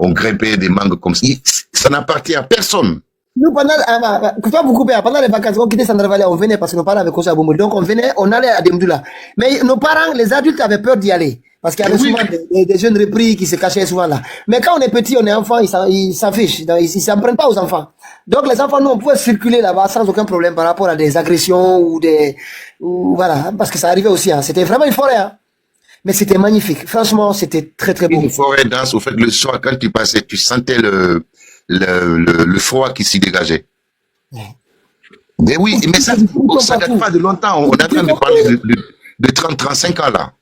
on grimpait des mangues comme ça. Ça n'appartient à personne. Nous, pendant les vacances, on quittait Sandra-Valley, on venait parce que nos parents avaient couché à Boumou. Donc, on allait à Demoudoula. Mais nos parents, les adultes avaient peur d'y aller. Parce qu'il y avait souvent des jeunes repris qui se cachaient souvent là. Mais quand on est petit, on est enfant, ils s'en fichent. Ils s'en prennent pas aux enfants. Donc les enfants, nous, on pouvait circuler là-bas sans aucun problème par rapport à des agressions voilà. Parce que ça arrivait aussi, hein. C'était vraiment une forêt, hein. Mais c'était magnifique. Franchement, c'était très, très beau. Une forêt dense. Au fait, le soir, quand tu passais, tu sentais le froid qui s'y dégageait. Mais oui, mais ça date pas de longtemps. On est en train de parler de 30-35 ans là.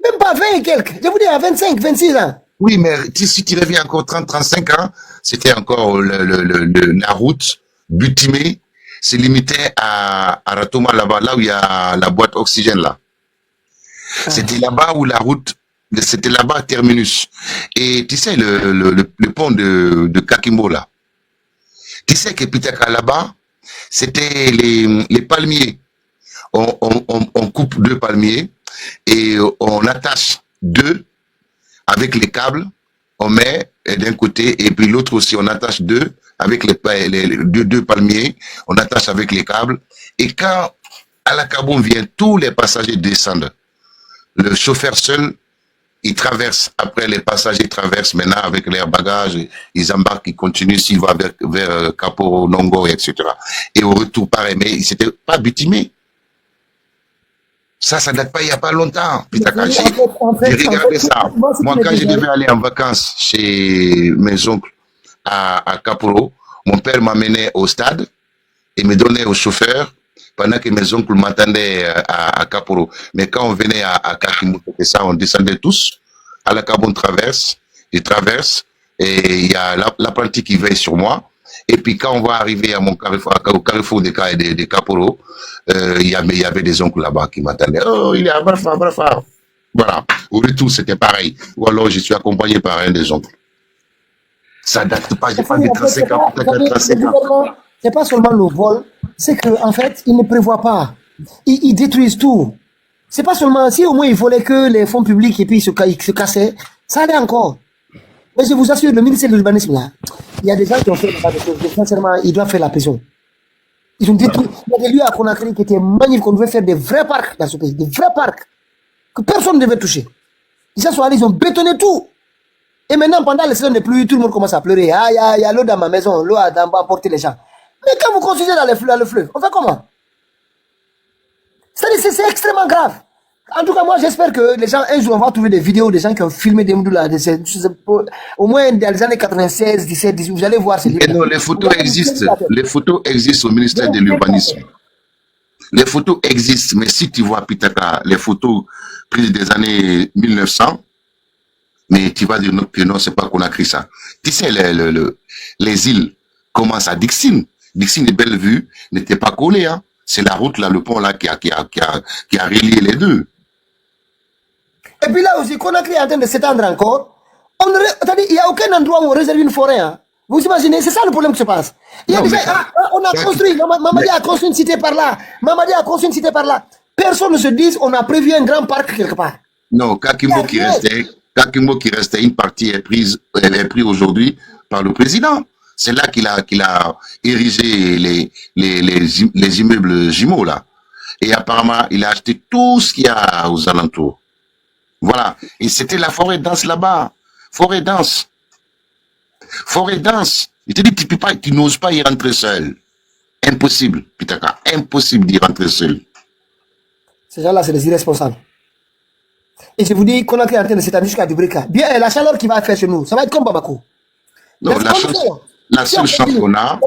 Même pas 20 et quelques. Je vous dis à 25, 26 ans. Oui, mais si tu reviens encore 30-35 ans, c'était encore la route bitumée. C'est limité à Ratoma là-bas, là où il y a la boîte oxygène là. C'était là-bas où la route, c'était là-bas terminus. Et tu sais, le pont de Kakimbo là. Tu sais que Pitaka là-bas, c'était les palmiers. On coupe 2 palmiers et on attache 2 avec les câbles. On met d'un côté et puis l'autre aussi, on attache 2 avec les deux palmiers. On attache avec les câbles. Et quand Alakabon vient, tous les passagers descendent. Le chauffeur seul, il traverse. Après, les passagers traversent maintenant avec leurs bagages. Ils embarquent, ils continuent s'ils vont vers Kaporo, Nongo, etc. Et au retour, pareil. Mais ils s'étaient pas bitumés. Ça date pas il n'y a pas longtemps. Pitaka, j'ai regardé ça. Moi, quand je devais aller en vacances chez mes oncles à Kaporo, mon père m'amenait au stade et me donnait au chauffeur pendant que mes oncles m'attendaient à Kaporo. Mais quand on venait à Kakimou, c'était ça, on descendait tous. À la Kabon traverse, je traverse, et il y a l'apprenti qui veille sur moi. Et puis quand on va arriver à mon carrefour, au carrefour de Kaporo, il y avait des oncles là-bas qui m'attendaient. Oh, il est à Brafa, Brafa. Voilà. Au retour, c'était pareil. Ou alors, je suis accompagné par un des oncles. Ça date pas, j'ai pas de 35 ans, peut-être 35 ans. C'est pas seulement le vol, c'est qu'en fait, ils ne prévoient pas. Ils détruisent tout. C'est pas seulement, si au moins ils volaient que les fonds publics et puis ils se cassaient, ça allait encore. Mais je vous assure, le ministère de l'urbanisme là, il y a des gens qui ont fait des choses. Sincèrement, ils doivent faire la prison. Ils ont détruit. Il y a des lieux à Conakry qui étaient magnifiques, on devait faire des vrais parcs dans ce pays, des vrais parcs que personne ne devait toucher. Ils sont allés, ils ont bétonné tout. Et maintenant, pendant les saisons de pluie, tout le monde commence à pleurer. Ah, il y a l'eau dans ma maison, l'eau a emporté les gens. Mais quand vous construisez dans le fleuve, on fait comment? C'est extrêmement grave. En tout cas, moi, j'espère que les gens, un jour, on va trouver des vidéos des gens qui ont filmé des Moudoula, au moins dans les années 96, 17, 18, vous allez voir ces vidéos. Non, les photos existent. Les photos existent au ministère de l'Urbanisme. Les photos existent, mais si tu vois, Pitaka, les photos prises des années 1900, mais tu vas dire que non, c'est pas qu'on a créé ça. Tu sais, les îles commencent à Dixine. Dixine et Bellevue n'étaient pas collés, hein. C'est la route, là, le pont, là, qui a relié les deux. Et puis là aussi, Conakry est en train de s'étendre encore. Il n'y a aucun endroit où on réserve une forêt, hein. Vous imaginez, c'est ça le problème qui se passe. Il y a déjà, on a construit, Mamadi a construit une cité par là, Mamadi a construit une cité par là. Personne ne se dit, on a prévu un grand parc quelque part. Non, Kakimbo qui restait, une partie est prise aujourd'hui par le président. C'est là qu'il a érigé les immeubles jumeaux, là. Et apparemment, il a acheté tout ce qu'il y a aux alentours. Voilà. Et c'était la forêt dense là-bas. Forêt dense. Forêt dense. Je te dis, tu n'oses pas y rentrer seul. Impossible, Pitaka. Impossible d'y rentrer seul. Ces gens-là, c'est des irresponsables. Et je vous dis qu'on a créé en train de s'étendre jusqu'à Dubrika. Bien, la chaleur qui va faire chez nous, ça va être comme Bamako. Non, la seule chance qu'on a,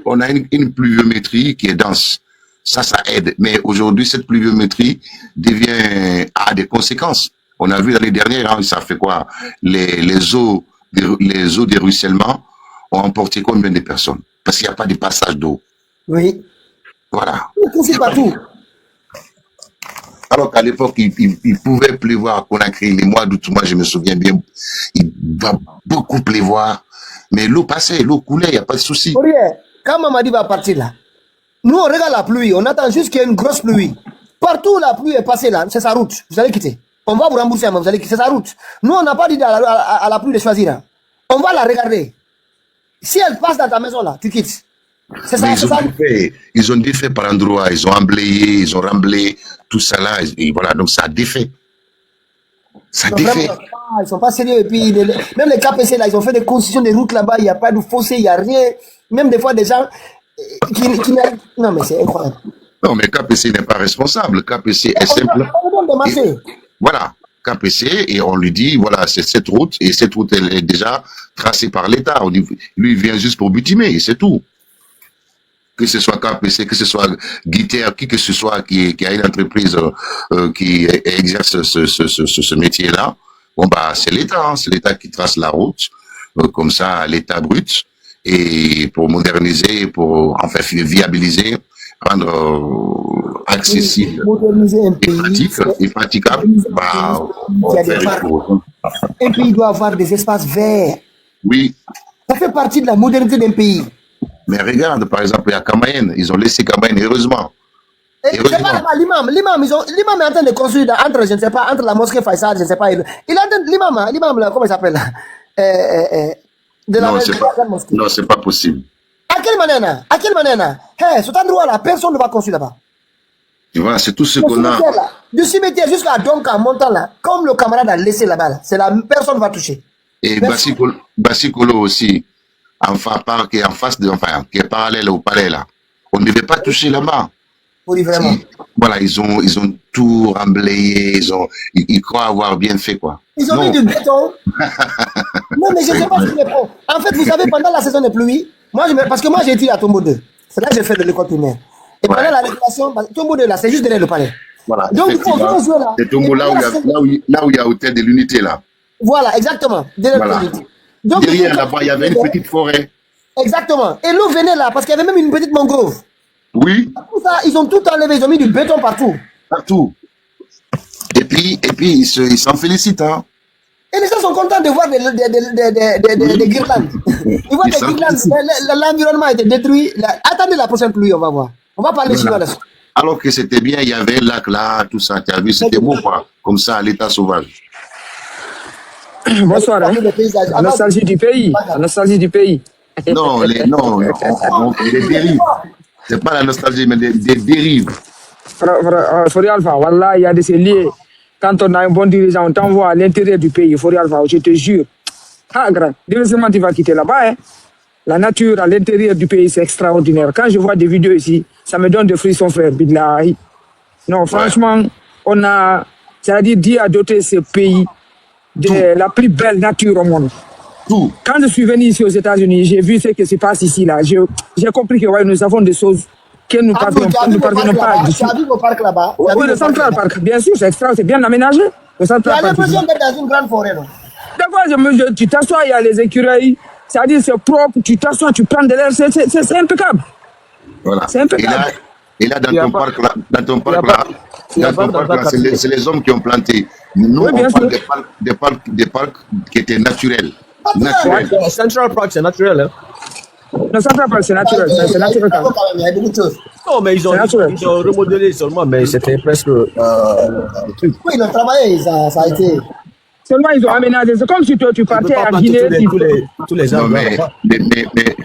on a une pluviométrie qui est dense. Ça aide. Mais aujourd'hui, cette pluviométrie a des conséquences. On a vu l'année dernière, hein, ça fait quoi? Les eaux des ruissellements ont emporté combien de personnes? Parce qu'il n'y a pas de passage d'eau. Oui. Voilà. C'est partout. Alors qu'à l'époque, il pouvait pleuvoir à Conakry. Les mois d'août, moi, je me souviens bien, il va beaucoup pleuvoir. Mais l'eau passait, l'eau coulait, il n'y a pas de souci. Quand Mamadi va partir là, nous, on regarde la pluie, on attend juste qu'il y ait une grosse pluie. Partout où la pluie est passée là, c'est sa route. Vous allez quitter. On va vous rembourser, mais vous allez quitter, c'est sa route. Nous, on n'a pas dit à la pluie de choisir. Hein. On va la regarder. Si elle passe dans ta maison là, tu quittes. C'est ça, ils ont défait par endroits, ils ont emblayé, ils ont remblé, tout ça là, et voilà, donc ça a défait. Ça défait. Ils sont pas sérieux. Et puis, même les KPC là, ils ont fait des concessions de routes là-bas, il n'y a pas de fossé, il n'y a rien. Même des fois, des gens non, mais c'est incroyable. Non, mais KPC n'est pas responsable. KPC est simple. Voilà. KPC et on lui dit, voilà, c'est cette route, et cette route, elle est déjà tracée par l'État. Lui, il vient juste pour butimer, et c'est tout. Que ce soit KPC, que ce soit Guiter, qui que ce soit qui a une entreprise qui exerce ce métier-là, bon bah c'est l'État, hein, c'est l'État qui trace la route, comme ça, l'État brut, et pour moderniser, pour enfin viabiliser, rendre accessible et praticable, bah, un pays doit avoir des espaces verts. Oui. Ça fait partie de la modernité d'un pays. Mais regarde, par exemple, il y a Kamayen, ils ont laissé Kamayen, heureusement. C'est pas là-bas, l'imam est en train de construire entre, je ne sais pas, entre la mosquée Faisal, je ne sais pas. Il est en train de, l'imam, comment il s'appelle là? Non, c'est pas possible. À quelle manière? Hey, cet endroit-là, personne ne va construire là-bas. Tu vois, c'est tout ce qu'on a. Du cimetière jusqu'à Donka, montant là, comme le camarade a laissé là-bas, là, personne ne va toucher. Et Bassikolo aussi, enfin, qui est en face de, enfin, qui est parallèle au palais là. On ne devait pas toucher là-bas. Oui, vraiment. Voilà, ils ont tout remblayé, ils croient avoir bien fait, quoi. Ils ont mis du béton. Non, mais je ne sais pas ce qu'ils font. En fait, vous savez, pendant la saison des pluies, parce que moi j'ai étudié à Tombo 2. C'est là que j'ai fait de l'école primaire. Et pendant la récréation, Tombo 2 là, c'est juste derrière le palais. Voilà. Donc, il faut jouer là. C'est Tombo là où il y a Hôtel de l'Unité là. Voilà, exactement. Derrière l'Unité. Donc, derrière là-bas, il y avait une petite forêt. Exactement. Et l'eau venait là, parce qu'il y avait même une petite mangrove. Oui. Tout ça, ils ont tout enlevé, ils ont mis du béton partout. Partout. Et puis ils s'en félicitent, hein. Et les gens sont contents de voir des guirlandes. Ils voient des guirlandes. L'environnement a été détruit. Attendez la prochaine pluie, on va voir. On va parler chinois là-dessus. Alors que c'était bien, il y avait un lac là, tout ça, tu as vu, c'était beau, quoi. Comme ça, à l'état sauvage. Bonsoir. Hein. La nostalgie du pays. La nostalgie du pays. Non, les dérives. C'est pas la nostalgie, mais des dérives. Fori Alpha, voilà, il y a de ces liés. Quand on a un bon dirigeant, on t'envoie à l'intérieur du pays. Fori Alpha, je te jure. Ah, grand. Directement, tu vas quitter là-bas. Hein. La nature à l'intérieur du pays, c'est extraordinaire. Quand je vois des vidéos ici, ça me donne des frissons, frère. Billahi. Non, franchement, on a, c'est-à-dire, Dieu a doté ce pays de la plus belle nature au monde. Tout. Quand je suis venu ici aux États-Unis, j'ai vu ce qui se passe ici, là. J'ai compris que ouais, nous avons des choses que nous ne parvenons pas. Tu as vu vos parcs là-bas? Oui, le Central Park, bien sûr, c'est extra, c'est bien aménagé. Le Central Park. Tu as l'impression d'être dans une grande forêt, non? D'accord, tu t'assois, il y a les écureuils, c'est-à-dire c'est propre, tu t'assois, tu prends de l'air, c'est impeccable. Voilà. C'est impeccable. Et là, dans ton parc là, c'est les hommes qui ont planté. Nous, oui, on parle des parcs qui étaient naturels. Le Central Park, c'est naturel. Hein? Le Central Park, c'est naturel. C'est naturel. Il y a beaucoup de choses. Non, mais ils ont remodelé seulement, mais c'était presque. Oui, ils ont travaillé, ça a été. Seulement, ils ont aménagé. C'est comme si toi, tu partais à Guinée. Tous les arbres. Mais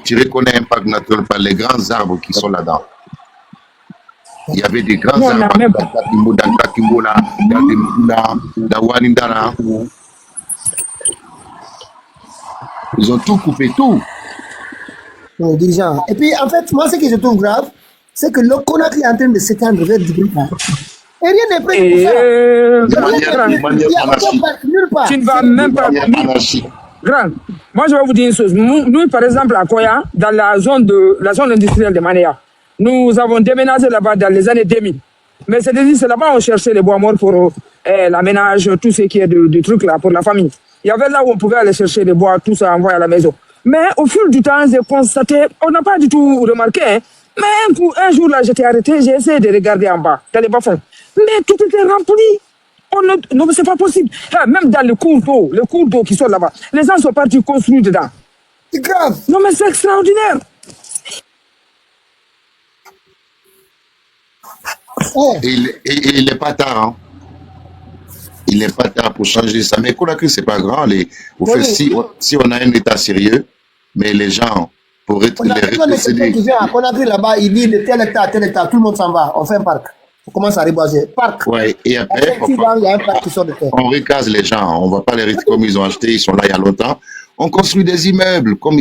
tu reconnais un parc naturel par les grands arbres qui sont là-dedans. Il y avait des grands arbres dans Takimbo, dans Wanindara. Ils ont tout coupé, tout. Les dirigeants. Et puis, en fait, moi, ce que je trouve grave, c'est que le Conakry est en train de s'étendre vers Djibril. Et rien n'est prêt pour ça. Nulle part. Tu ne vas même pas. Grand. Moi, je vais vous dire une chose. Nous, par exemple, à Koya, dans la zone industrielle de Manéa, nous avons déménagé là-bas dans les années 2000. Mais c'est là-bas on cherchait les bois morts pour l'aménage, tout ce qui est de trucs là pour la famille. Il y avait là où on pouvait aller chercher les bois, tout ça, envoyer à la maison. Mais au fil du temps, j'ai constaté, on n'a pas du tout remarqué, hein, mais un jour là, j'étais arrêté, j'ai essayé de regarder en bas, dans les bas-fonds. Mais tout était rempli. Non, mais c'est pas possible. Même dans les cours d'eau qui sont là-bas, les gens sont partis construire dedans. C'est grave. Non, mais c'est extraordinaire. Il n'est pas tard, hein. Il n'est pas tard pour changer ça. Mais Conakry, c'est pas grand. Si on a un État sérieux, mais les gens, pour les rétrocéder. Conakry là-bas, il dit tel hectare, tout le monde s'en va. On fait un parc. On commence à reboiser. Parc. Ouais, et après, il y a un parc qui sort de terre. On recase les gens. On ne va pas les rester comme ils ont acheté. Ils sont là il y a longtemps. On construit des immeubles, comme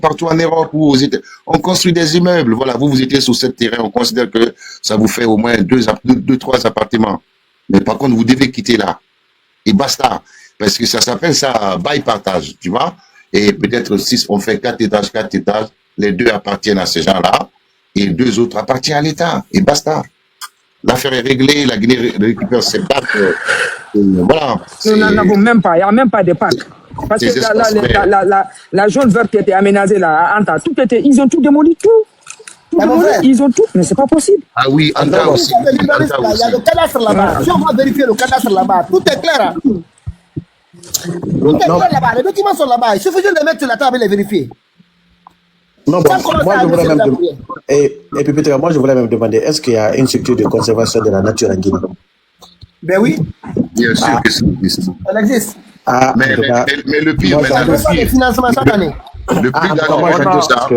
partout en Europe ou aux États. On construit des immeubles. Voilà, vous étiez sur ce terrain. On considère que ça vous fait au moins 2, 3 appartements. Mais par contre, vous devez quitter là. Et basta. Parce que ça s'appelle ça bail partage, tu vois. Et peut-être 6, on fait 4 étages, les 2 appartiennent à ces gens-là, et 2 autres appartiennent à l'État. Et basta. L'affaire est réglée, la Guinée récupère ses parcs. Voilà. Nous n'en avons même pas, il n'y a même pas de parcs. Parce que la zone verte qui était aménagée là, à Anta, ils ont tout démoli, tout. Ils ont tout, mais c'est pas possible. Ah oui, Anta aussi. Il y a le cadastre là-bas. Si on va vérifier le cadastre là-bas, tout est clair. Hein. Tout est clair là-bas. Les documents sont là-bas. Il suffit de les mettre sur la table et les vérifier. Non, bon, moi, je voulais même et puis peut-être, moi je voulais même demander, est-ce qu'il y a une structure de conservation de la nature en Guinée? Ben oui. Bien sûr que ça existe. Elle existe. Ah, mais le pire, le plus d'accord de tout ça.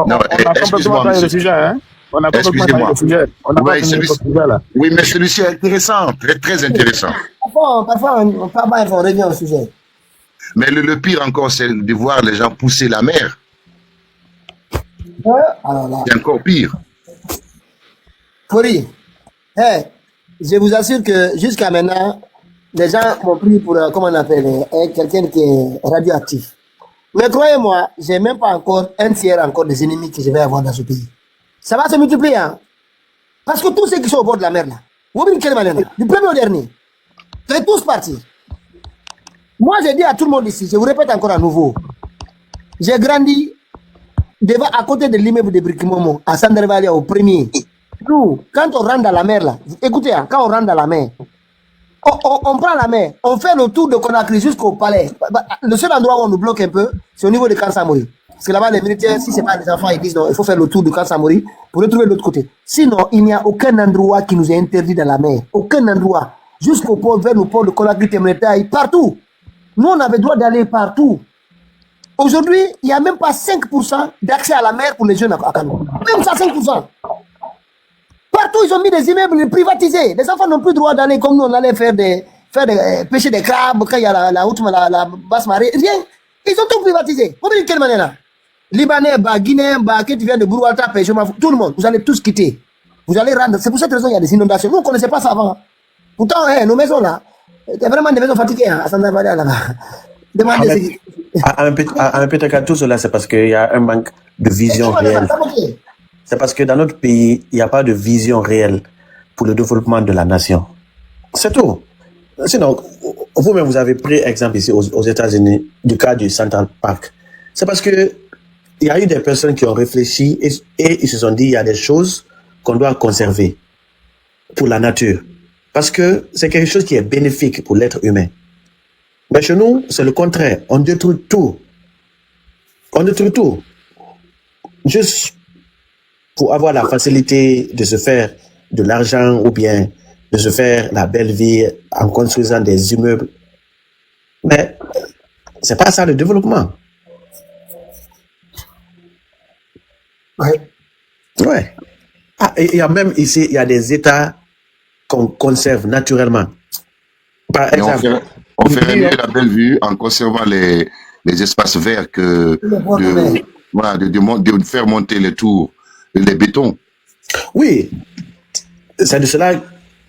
Non, excuse-moi, monsieur. On a Excusez-moi. Là. Oui, mais celui-ci est intéressant, très, très intéressant. Parfois, on revient au sujet. Mais le pire encore, c'est de voir les gens pousser la mer. C'est encore pire. Kori, je vous assure que jusqu'à maintenant, les gens m'ont pris pour, comment on appelle, quelqu'un qui est radioactif. Mais croyez-moi, j'ai même pas encore un tiers encore des ennemis que je vais avoir dans ce pays. Ça va se multiplier, hein. Parce que tous ceux qui sont au bord de la mer, là, du premier au dernier, ils sont tous partis. Moi, j'ai dit à tout le monde ici, je vous répète encore à nouveau, j'ai grandi devant, à côté de l'immeuble de Brikimomo, à Sandervalia, au premier. Nous, quand on rentre dans la mer, là, écoutez, hein, quand on rentre dans la mer, on prend la mer, on fait le tour de Conakry jusqu'au palais. Le seul endroit où on nous bloque un peu, c'est au niveau de Kansamori. Parce que là-bas, les militaires, si ce n'est pas les enfants, ils disent non, il faut faire le tour de Kansamori pour retrouver l'autre côté. Sinon, il n'y a aucun endroit qui nous est interdit dans la mer. Aucun endroit. Jusqu'au port, vers le port de Conakry, Temeretaï, partout. Nous, on avait le droit d'aller partout. Aujourd'hui, il n'y a même pas 5% d'accès à la mer pour les jeunes à Kano. Même ça, 5%. Partout, ils ont mis des immeubles privatisés. Les enfants n'ont plus le droit d'aller comme nous, on allait pêcher des crabes quand il y a la basse marée. Rien. Ils ont tout privatisé. Vous voyez de quelle manière là? Libanais, Guinéens, qui viennent de Bouroualta, pêcher, tout le monde, vous allez tous quitter. Vous allez rendre. C'est pour cette raison qu'il y a des inondations. Nous, on ne connaissait pas ça avant. Pourtant, nos maisons là, c'est vraiment des maisons fatiguées à Sandabalia là-bas. Demandez. En Pétraka, tout cela, c'est parce qu'il y a un manque de vision réelle. C'est parce que dans notre pays, il n'y a pas de vision réelle pour le développement de la nation. C'est tout. Sinon, vous-même, vous avez pris exemple ici aux États-Unis du cas du Central Park. C'est parce que il y a eu des personnes qui ont réfléchi et ils se sont dit il y a des choses qu'on doit conserver pour la nature. Parce que c'est quelque chose qui est bénéfique pour l'être humain. Mais chez nous, c'est le contraire. On détruit tout. On détruit tout. Juste pour avoir la facilité de se faire de l'argent ou bien de se faire la belle vie en construisant des immeubles. Mais c'est pas ça le développement. Ouais. Ah, il y a même ici, il y a des États qu'on conserve naturellement. Par exemple, on ferait mieux la belle vue en conservant les espaces verts que de faire monter les tours, les bétons. Oui. C'est de cela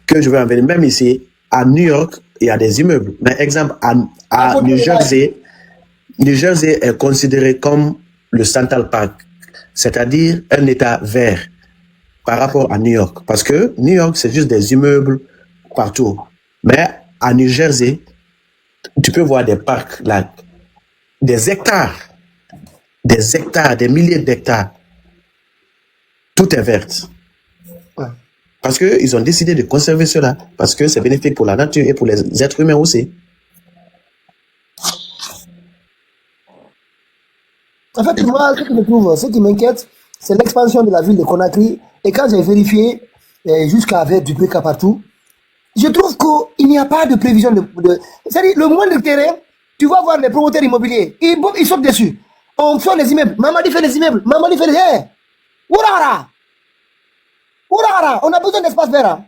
que je veux en venir. Même ici, à New York, il y a des immeubles. Mais exemple, à New Jersey est considéré comme le Central Park, c'est-à-dire un État vert par rapport à New York. Parce que New York, c'est juste des immeubles partout. Mais à New Jersey, tu peux voir des parcs là, des hectares, des milliers d'hectares. Tout est vert. Parce qu'ils ont décidé de conserver cela, parce que c'est bénéfique pour la nature et pour les êtres humains aussi. En fait, moi, ce qui m'inquiète, c'est l'expansion de la ville de Conakry. Et quand j'ai vérifié jusqu'à vers du PK partout, je trouve qu'il n'y a pas de prévision c'est-à-dire, le moindre terrain, tu vas voir les promoteurs immobiliers, ils sautent dessus. On fait les immeubles. Mamadi fait les immeubles. Mamadi fait les... Ourara! On a besoin d'espace vert.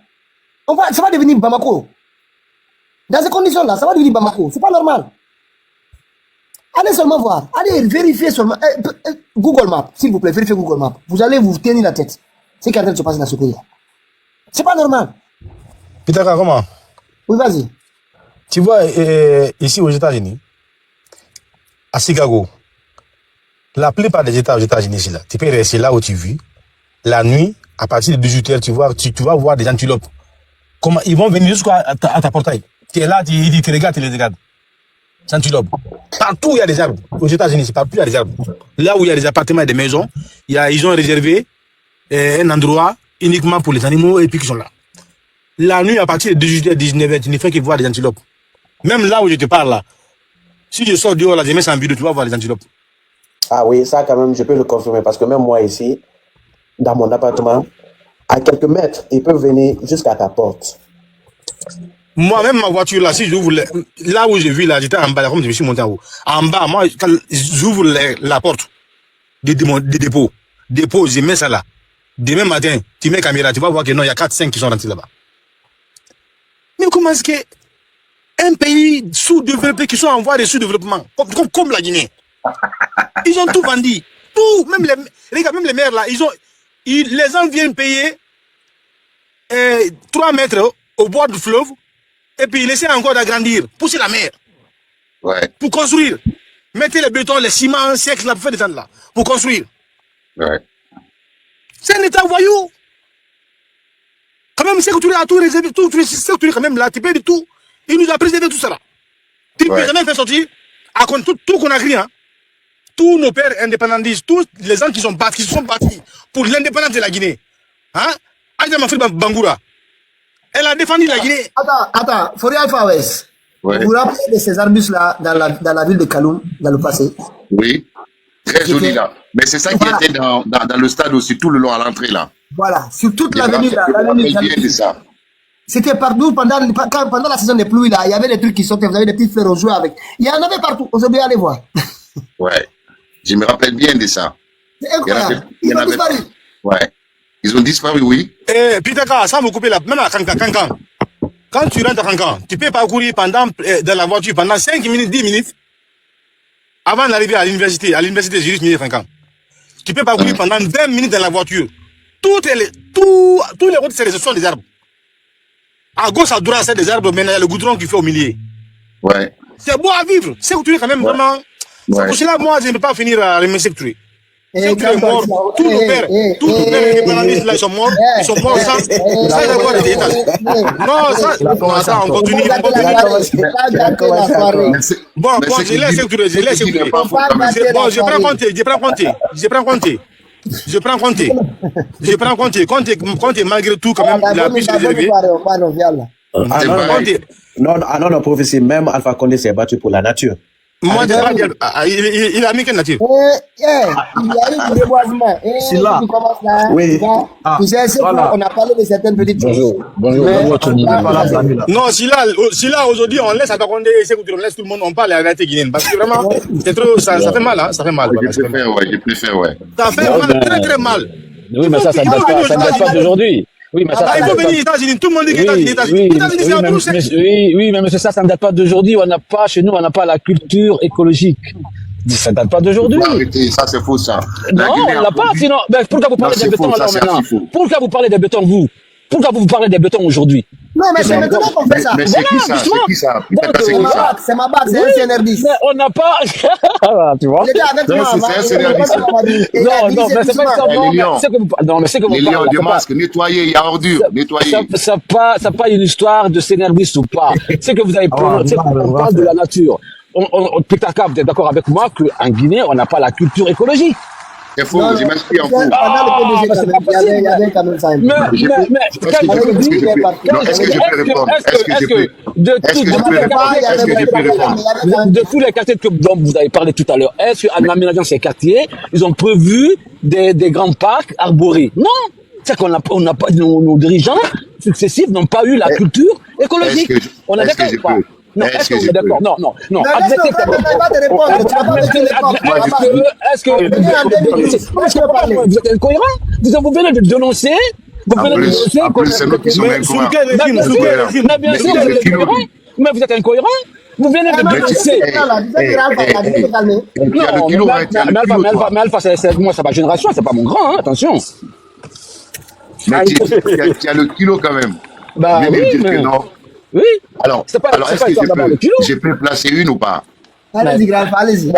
Ça va devenir Bamako. Dans ces conditions-là, ça va devenir Bamako. C'est pas normal. Allez seulement voir. Allez vérifier seulement. Google Maps, s'il vous plaît, vérifiez Google Maps. Vous allez vous tenir la tête. C'est ce qui est en train de se passer dans ce pays-là. C'est pas normal. Pitaka, comment? Oui, vas-y. Tu vois, ici aux États-Unis, à Chicago, la plupart des États aux États-Unis, c'est là. Tu peux rester là où tu vis. La nuit, à partir de 18h, tu vas voir des antilopes. Comment, ils vont venir jusqu'à ta portail. Tu es là, tu te regardes, tu les regardes. Des antilopes. Partout, il y a des arbres. Aux États-Unis, partout, il y a des arbres. Là où il y a des appartements et des maisons, ils ont réservé un endroit uniquement pour les animaux et puis qui sont là. La nuit, à partir de 18h, 19h, tu ne fais que voir des antilopes. Même là où je te parle, là. Si je sors dehors, là, je mets ça en vidéo, tu vas voir les antilopes. Ah oui, ça quand même, je peux le confirmer parce que même moi ici, dans mon appartement, à quelques mètres, ils peuvent venir jusqu'à ta porte. Moi-même, ma voiture, là, si j'ouvre, là où j'ai vu, là, j'étais en bas, là, comme je me suis monté en haut. En bas, moi, quand j'ouvre la porte des dépôts, je mets ça là. Demain matin, tu mets caméra, tu vas voir que non, il y a 4-5 qui sont rentrés là-bas. Mais comment est-ce que un pays sous-développé qui sont en voie de sous-développement, comme la Guinée, ils ont tout vendu. Tout, même les maires là, les gens viennent payer 3 mètres au bord du fleuve et puis ils essaient encore d'agrandir, pousser la mer. Ouais. Pour construire. Mettez le béton, le ciment, un siècle là, pour faire descendre là. Pour construire. Ouais. C'est un état voyou. Quand même, c'est que tu as tout réservé, tout quand même là, tu payes de tout. Il nous a préservé tout ça là. Tu ne peux jamais faire sortir, à tout qu'on a écrit, hein. Tous nos pères indépendantistes, tous les gens qui se sont battus pour l'indépendance de la Guinée. Hein? Aïda Mafri Bangoura. Elle a défendu la Guinée. Attends, Fourier Alpha West. Ouais. Vous vous rappelez de ces arbustes-là dans la ville de Kaloum, dans le passé? Oui. Très joli là. Mais c'est ça qui était dans le stade aussi, tout le long à l'entrée là. Voilà, sur toute l'avenue là. Je me rappelle bien de ça. C'était partout, pendant la saison des pluies là, il y avait des trucs qui sortaient, vous avez des petits fleurs au jouer avec. Il y en avait partout, aujourd'hui allez voir. Ouais. Je me rappelle bien de ça. C'est incroyable. Ils ont disparu. Ouais. Ils ont disparu, oui. Pitaka, sans me couper là, même à Cancan. Quand tu rentres à Cancan, tu peux parcourir dans la voiture pendant 5 minutes, 10 minutes, avant d'arriver à l'université Juris Minier Cancan. Tu peux parcourir pendant 20 minutes dans la voiture. Tous les routes, ce sont des arbres. À gauche, à droite, c'est des arbres, mais il y a le goudron qui fait au milieu. Ouais. C'est beau à vivre. C'est où tu es quand même vraiment. C'est pour cela, moi, je ne peux pas finir à remercier que tu es. C'est que tu es mort. Tous nos pères indépendantistes, là, ils sont morts. Ils sont morts sans avoir des états. Non, ça, on continue. Bon, je laisse que tu es. Bon, je prends compte, malgré tout, quand même, la puce réservée. Non, prophétie, même Alpha Condé s'est battu pour la nature. Moi, il a mis quelle nature? Il y a eu du déboisement. C'est là. Tu commences là. Oui. Tu sais, on a parlé de certaines petites choses. Bonjour. Non, si là, aujourd'hui, on laisse Alpha Condé, on laisse tout le monde, on parle de la réalité guinéenne. Parce que vraiment, c'est trop, ça fait mal, hein. Ça fait mal. Je préfère, ouais. Ça fait mal, très, très mal. Oui, mais ça ne date pas d'aujourd'hui. Oui, mais ça. Il faut venir aux États-Unis, tout le monde dit que les États-Unis. Oui, mais monsieur, ça ne date pas d'aujourd'hui. Chez nous, on n'a pas la culture écologique. Ça ne date pas d'aujourd'hui. Arrêtez, ça c'est faux ça. Non, on l'a pas, sinon. Pourquoi vous parlez des bétons alors maintenant? Pourquoi vous parlez des bétons, vous? Pourquoi vous parlez des bétons aujourd'hui? Non, mais c'est maintenant qu'on fait ça. Mais c'est qui ça? C'est ma bague, c'est un CNR10. Mais on n'a pas. Tu vois? C'est un CNR10. Non, mais c'est pas ça. Non, mais c'est que vous les lions de masque, nettoyer, il y a ordure, nettoyer. Ça pas une histoire de CNR10 ou pas. C'est que vous avez prononcé qu'on parle de la nature. Pitaka, vous êtes d'accord avec moi qu'en Guinée, on n'a pas la culture écologique. C'est faux, je m'inspire en faux. Il y avait quand même ça. Mais, est-ce que je peux répondre? De tous les quartiers dont vous avez parlé tout à l'heure, est-ce qu'en aménageant ces quartiers, ils ont prévu des grands parcs arborés? Non! C'est qu'on n'a pas, nos dirigeants successifs n'ont pas eu la culture écologique. On a d'accord ou pas? Non, est-ce que vous êtes d'accord? Non. Admettez est-ce que vous êtes incohérent? Vous venez de dénoncer. En plus, c'est nous qui sommes incohérents. Bien sûr, vous êtes incohérent. Mais vous êtes incohérent. Vous venez de dénoncer. Non, mais Alpha, c'est moi, c'est ma génération, c'est pas mon grand, hein, attention. Mais tu as le kilo quand même. Bah oui, mais... que non. Oui. Alors, C'est pas est-ce que histoire d'avoir le kilo. je peux placer une ou pas? Allez-y, grand frère, allez-y.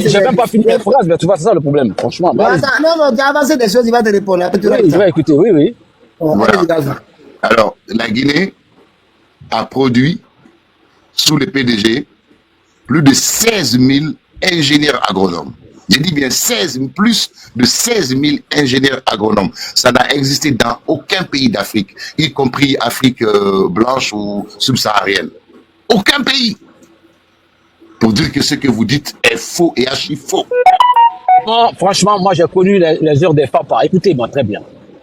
J'ai même pas fini mes phrases, mais tu vois, c'est ça le problème, franchement. Non, non, tu as avancé des choses, il va te répondre. Après, tu Oui, je vais écouter, oui, oui. Voilà. Allez-y, grand frère. Alors, la Guinée a produit, sous le PDG, plus de 16 000 ingénieurs agronomes. J'ai dit bien plus de 16 000 ingénieurs agronomes. Ça n'a existé dans aucun pays d'Afrique, y compris Afrique blanche ou subsaharienne. Aucun pays. Pour dire que ce que vous dites est faux et archi faux. Non, franchement, moi j'ai connu les heures des FAPA. Écoutez-moi très bien.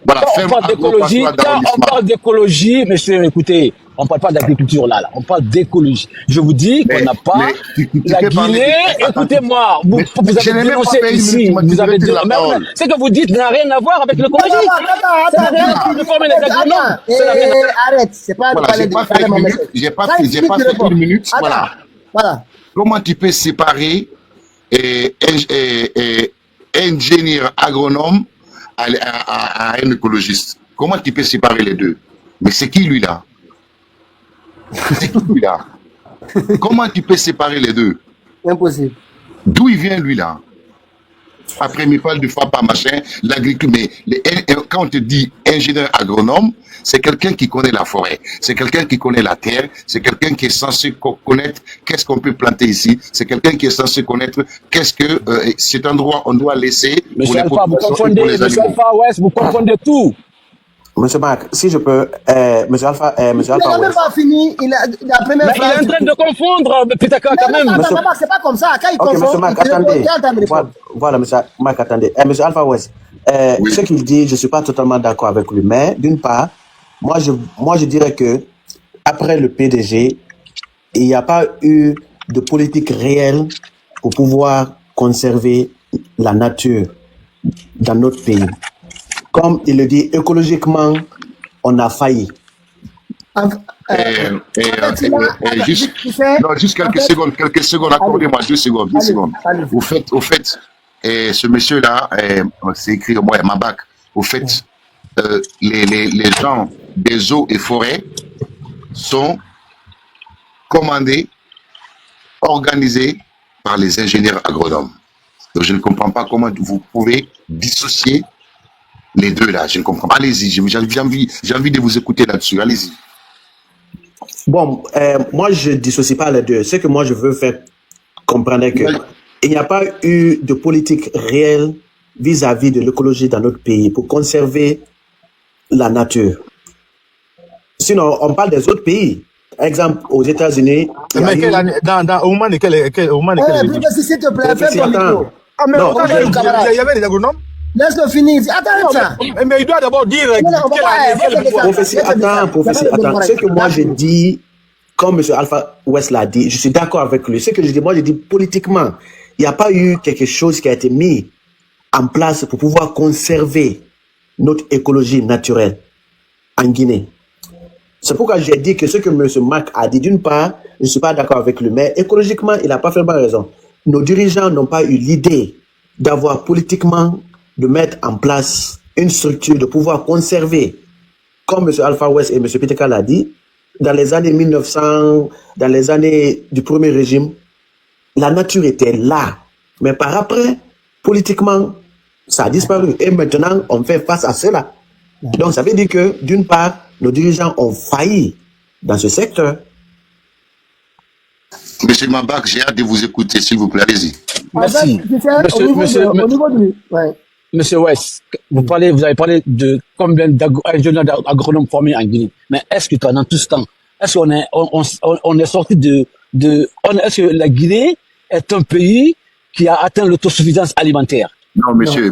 Voilà, Quand on parle d'écologie, monsieur, écoutez, on parle pas d'agriculture là. On parle d'écologie. Je vous dis qu'on n'a pas la Guinée. Écoutez-moi, vous avez dénoncé ici. Vous avez dit, ce que vous dites n'a rien à voir avec l'écologie. Ça n'a rien à voir avec former les agronomes. Arrête, c'est pas de parler de j'ai pas fait une minute. Voilà. Comment tu peux séparer ingénieur agronome à un écologiste? Comment tu peux séparer les deux? Mais c'est qui lui là? C'est qui lui là? Comment tu peux séparer les deux? Impossible. D'où il vient lui là? Après, il me parle du FAPA, machin, l'agriculture. Mais quand on te dit ingénieur agronome, c'est quelqu'un qui connaît la forêt, c'est quelqu'un qui connaît la terre, c'est quelqu'un qui est censé connaître qu'est-ce qu'on peut planter ici, c'est quelqu'un qui est censé connaître qu'est-ce que cet endroit on doit laisser. Monsieur Alpha, vous confondez, monsieur Alpha West, vous confondez tout. Monsieur Marc, si je peux, Monsieur Alpha Il n'a même pas fini. La première phrase. Il est en train de confondre, Pitaka, quand même. C'est pas comme ça. Quand il confond, Monsieur Marc, attendez. Voilà, Monsieur Marc, attendez. Monsieur Alpha West, ce qu'il dit, je ne suis pas totalement d'accord avec lui. Mais d'une part, moi, je dirais que après le PDG, il n'y a pas eu de politique réelle pour pouvoir conserver la nature dans notre pays. Comme il le dit, écologiquement, on a failli. Juste quelques secondes, accordez-moi 2 secondes. Au fait, ce monsieur-là, c'est écrit au moins Mabak, au fait, les gens des eaux et forêts sont commandés, organisés par les ingénieurs agronomes. Donc je ne comprends pas comment vous pouvez dissocier les deux là, je ne comprends pas. Allez-y, j'ai envie de vous écouter là-dessus, allez-y. Bon, moi je ne dissocie pas les deux. Ce que moi je veux faire comprendre que il n'y a pas eu de politique réelle vis-à-vis de l'écologie dans notre pays pour conserver la nature. Sinon, on parle des autres pays. Exemple, aux États-Unis. Mais au moment de quel s'il te plaît, fais ton micro. Non, il y avait des agronomes. Laisse-le finir. Attends ça. Mais il doit d'abord dire. Prophétie, attends. Ce que moi je dis, comme M. Alpha West l'a dit, je suis d'accord avec lui. Ce que je dis, moi je dis politiquement, il n'y a pas eu quelque chose qui a été mis en place pour pouvoir conserver notre écologie naturelle en Guinée. C'est pourquoi j'ai dit que ce que M. Marc a dit, d'une part, je ne suis pas d'accord avec lui, mais écologiquement, il n'a pas fait raison. Nos dirigeants n'ont pas eu l'idée d'avoir politiquement de mettre en place une structure de pouvoir conserver, comme M. Alpha West et M. Piteka l'a dit, dans les années 1900, dans les années du premier régime, la nature était là. Mais par après, politiquement, ça a disparu. Et maintenant, on fait face à cela. Donc, ça veut dire que, d'une part, nos dirigeants ont failli dans ce secteur. Monsieur Mabak, j'ai hâte de vous écouter, s'il vous plaît, allez-y. Merci. Monsieur West, vous avez parlé de combien d'ingénieurs agronomes formés en Guinée. Mais est-ce que pendant tout ce temps, est-ce qu'on est sorti est-ce que la Guinée est un pays qui a atteint l'autosuffisance alimentaire? Non, monsieur,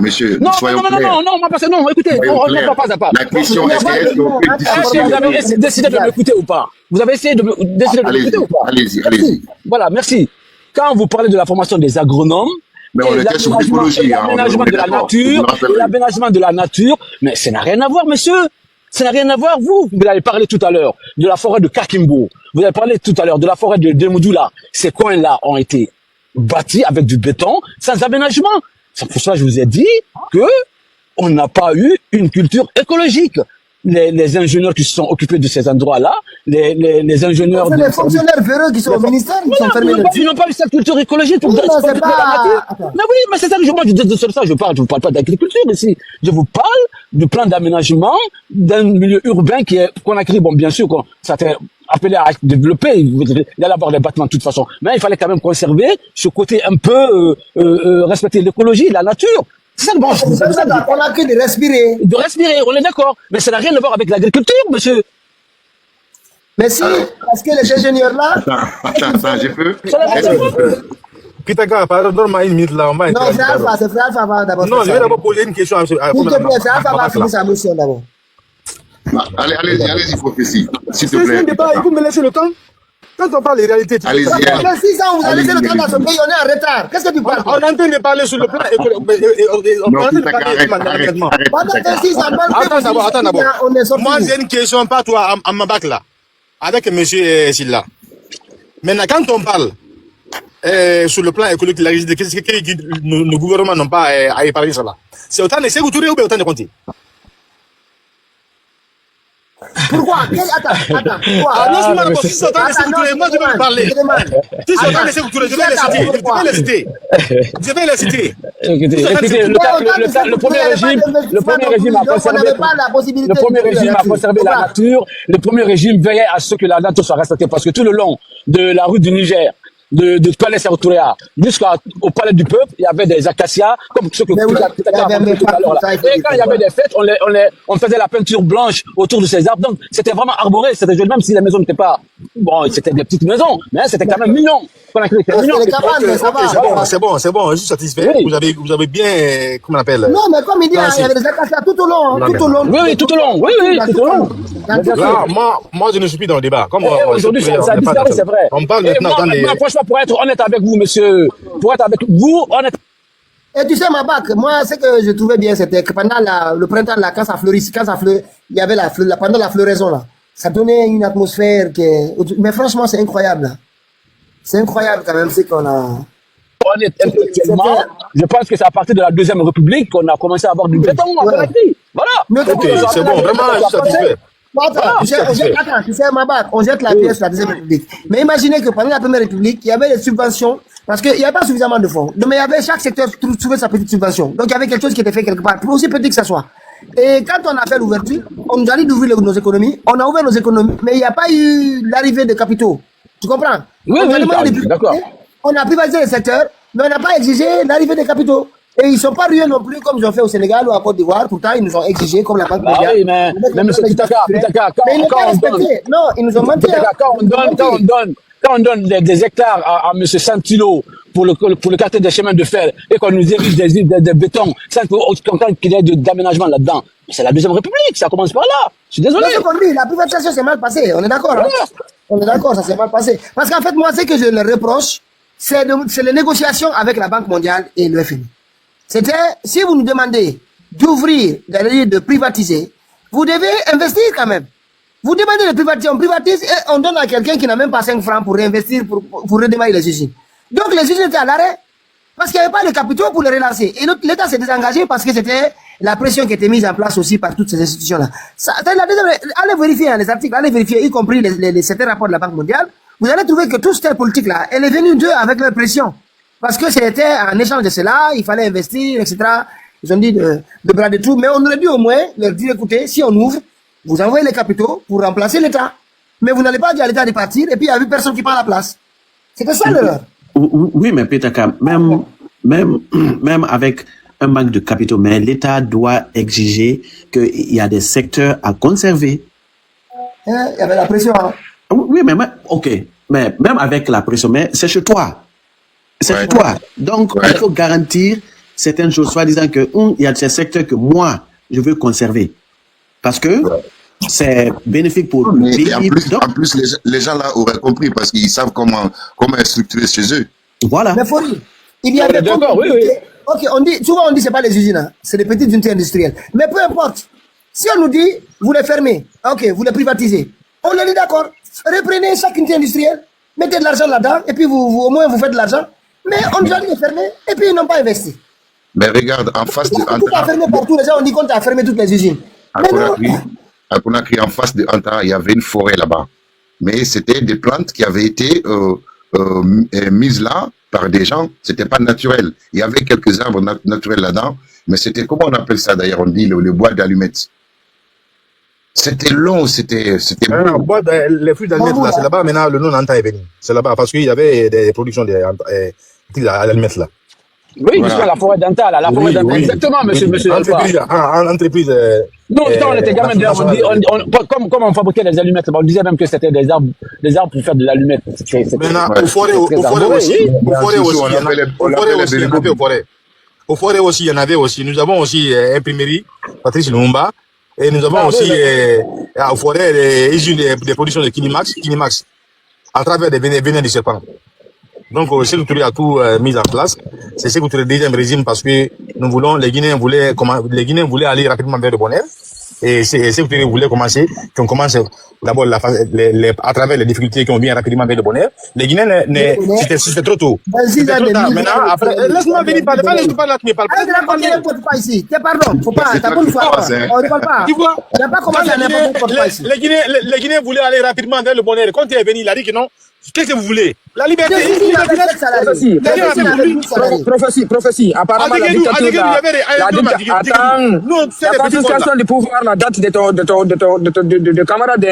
soyons clairs. Non, écoutez, on ne va pas à pas. La question est-ce qu'on peut dissocier? Vous avez décidé de m'écouter ou pas? Vous avez essayé de décider de m'écouter ou pas? Allez-y. Voilà, merci. Quand vous parlez de la formation des agronomes, mais on était sur l'écologie. L'aménagement de la nature, l'aménagement de la nature, mais ça n'a rien à voir, monsieur. Ça n'a rien à voir, vous. Vous avez parlé tout à l'heure de la forêt de Kakimbo. Vous avez parlé tout à l'heure de la forêt de Demoudoula. Ces coins-là ont été bâtis avec du béton, sans aménagement. C'est pour ça que je vous ai dit que on n'a pas eu une culture écologique. les ingénieurs qui se sont occupés de ces endroits-là, les ingénieurs... C'est les fonctionnaires véreux qui sont au ministère, qui sont fermés là-dessus. Ils n'ont pas eu cette culture écologique pour c'est pas... Mais oui, mais c'est ça que moi, de ça, je vous parle pas d'agriculture ici. Je vous parle du plan d'aménagement d'un milieu urbain qu'on a créé, bon, bien sûr, ça a été appelé à développer, il allait avoir des bâtiments de toute façon. Mais il fallait quand même conserver ce côté un peu, respecter l'écologie, la nature. C'est ça le bon. On a que de respirer. De respirer, on est d'accord. Mais ça n'a rien à voir avec l'agriculture, monsieur. Mais si, parce que les ingénieurs là... Attends, je peux. Pitaka, pardon, donne-moi une minute là. Non, c'est Alpha d'abord. Non, je vais d'abord poser une question. S'il te plaît, c'est Alpha va finir sa mission d'abord. Allez-y, prophétie, s'il te plaît. Il faut me laisser le temps. Quand on parle des réalités, tu allez-y. Dans 6 ans, vous allez laisser le temps dans ce pays, on est en retard. Qu'est-ce que tu parles? on est en train de parler sur le plan économique. On est en train de parler malheureusement. Pendant 6 ans, Attends d'abord. on est sorti. Moi, j'ai une question, pas toi, à ma bac là, avec monsieur Silla. Maintenant, quand on parle sur le plan économique, qu'est-ce que nos gouvernements n'ont pas à épargner ça là? C'est autant de Sékou Touré ou bien autant de Conté? Pourquoi? Attends. Non, si c'est autant de Sékou Touré, moi je vais vous parler. Si c'est autant de Sékou Touré, je vais les citer. Le premier régime a conservé la nature. Le premier régime veillait à ce que la nature soit respectée parce que tout le long de la route du Niger, de Palais Sékou-Touré jusqu'au Palais du Peuple, il y avait des acacias, comme ce que tout à l'heure là. Et quand il y avait des fêtes, on faisait la peinture blanche autour de ces arbres. Donc, c'était vraiment arboré, c'était joli, même si les maisons n'étaient pas, bon, c'était des petites maisons, mais c'était quand même mignon. C'est bon, je suis satisfait. Oui. Vous avez bien, comment on appelle? Non, mais comme il dit, il y avait des acacias tout au long. Oui, tout au long. Là, moi, je ne suis plus dans le débat. Aujourd'hui, ça a disparu, c'est vrai. On parle maintenant dans les... Franchement, pour être honnête avec vous, monsieur, honnête. Et tu sais, ma bac, moi, ce que je trouvais bien, c'était que pendant le printemps, là, quand ça fleurit, il y avait pendant la floraison, là, ça donnait une atmosphère mais franchement, c'est incroyable, là. C'est incroyable, quand même, c'est qu'on a... Je pense que c'est à partir de la Deuxième République qu'on a commencé à avoir du béton en Conakry. Voilà. Ok, c'est bon, vraiment, je suis satisfait. Attends, tu sais, ma bac, on jette la pièce sur la Deuxième République. Mais imaginez que pendant la Première République, il y avait des subventions, parce qu'il n'y avait pas suffisamment de fonds. Donc, mais il y avait chaque secteur trouvait sa petite subvention. Donc, il y avait quelque chose qui était fait quelque part, pour aussi petit que ça soit. Et quand on a fait l'ouverture, on nous a dit d'ouvrir nos économies, on a ouvert nos économies, mais il n'y a pas eu l'arrivée de capitaux. Tu comprends? Oui, d'accord. On a privatisé le secteur, mais on n'a pas exigé l'arrivée des capitaux. Et ils ne sont pas rués non plus comme ils ont fait au Sénégal ou à Côte d'Ivoire. Pourtant, ils nous ont exigé comme la Banque mondiale. Oui, mais M. Pitaka, non, ils nous ont menti. Quand on donne des hectares à M. Santilo pour le quartier des chemins de fer et qu'on nous érige des bétons sans qu'il y ait d'aménagement là-dedans, c'est la Deuxième République, ça commence par là. Je suis désolé. La privatisation s'est mal passée, on est d'accord. Hein? On est d'accord, ça s'est mal passé. Parce qu'en fait, moi, ce que je leur reproche, c'est les négociations avec la Banque mondiale et le FMI. C'était, si vous nous demandez d'ouvrir, de privatiser, vous devez investir quand même. Vous demandez de privatiser, on privatise et on donne à quelqu'un qui n'a même pas 5 francs pour réinvestir, pour redémarrer les usines. Donc les usines étaient à l'arrêt parce qu'il n'y avait pas de capitaux pour les relancer. Et l'État s'est désengagé parce que c'était la pression qui était mise en place aussi par toutes ces institutions-là. Allez vérifier les articles, allez vérifier, y compris certains rapports de la Banque mondiale. Vous allez trouver que toute cette politique-là, elle est venue d'eux avec leur pression. Parce que c'était en échange de cela, il fallait investir, etc. Ils ont dit de brader tout, mais on aurait dû au moins leur dire, écoutez, si on ouvre, vous envoyez les capitaux pour remplacer l'État. Mais vous n'allez pas dire à l'État de partir, et puis il n'y a plus personne qui prend la place. C'était ça l'erreur. Oui, mais Pitaka, même avec un manque de capitaux, mais l'État doit exiger qu'il y a des secteurs à conserver. Il y avait la pression. Hein. Oui, mais ok. Mais même avec la pression, mais c'est chez toi. C'est chez toi. Donc, il faut garantir certaines choses, soi-disant que il y a ces secteurs que moi, je veux conserver. Parce que c'est bénéfique pour le pays. En plus, les gens là auraient compris parce qu'ils savent comment est structuré chez eux. Voilà. Mais Fori, il y a des Ok, souvent on dit c'est pas les usines, hein, c'est les petites unités industrielles. Mais peu importe. Si on nous dit, vous les fermez, ok, vous les privatisez, on est d'accord. Reprenez chaque unité industrielle, mettez de l'argent là-dedans, et puis au moins vous faites de l'argent. Mais on nous a dit de fermer, et puis ils n'ont pas investi. Mais regarde, en face de... Tout a fermé partout, les gens ont dit qu'on a fermé toutes les usines. À à Conakry, en face de Anta, il y avait une forêt là-bas. Mais c'était des plantes qui avaient été mises là par des gens. C'était pas naturel. Il y avait quelques arbres naturels là-dedans, mais c'était, comment on appelle ça d'ailleurs? On dit le bois d'allumettes. C'était long, c'était beau. Les fruits d'allumettes, là, c'est là-bas, maintenant, le nom d'Anta est venu. C'est là-bas, parce qu'il y avait des productions d'allumettes, là. Oui, Voilà. jusqu'à la forêt d'Anta, là, la forêt d'Anta. Exactement, monsieur Entreprise, Alpha. entreprise. Non, quand on était gamin, comme on fabriquait des allumettes, on disait même que c'était des arbres pour faire de l'allumette. Maintenant, Ouais. au forêt aussi, il y en avait aussi. Nous avons aussi imprimerie, Patrice Lumumba, et nous avons aussi au forêt des usines de production de Kinimax, à travers des vénins du serpent. Donc, Sékou Touré a tout mis en place. C'est Sékou Touré deuxième régime parce que les Guinéens voulaient aller rapidement vers le bonheur. Et Sékou Touré voulait commencer, qu'on commence d'abord à travers les difficultés qu'on vient rapidement vers le bonheur. Les Guinéens, c'était trop tôt. C'était trop tard. Maintenant, après, laisse-moi venir parler, laisse-moi parler là, tu me parles. Pas ici. Pardon, faut pas, t'as pas une fois. On ne parle pas. Tu vois? Il n'y a pas commencé à n'importe quoi pas ici. Les Guinéens voulaient aller rapidement vers le bonheur. Quand tu es venu, il a dit que non. Qu'est-ce que vous voulez? La liberté. Prophétie. Apparemment, la dictature, la confiscation du pouvoir, la date de camarade.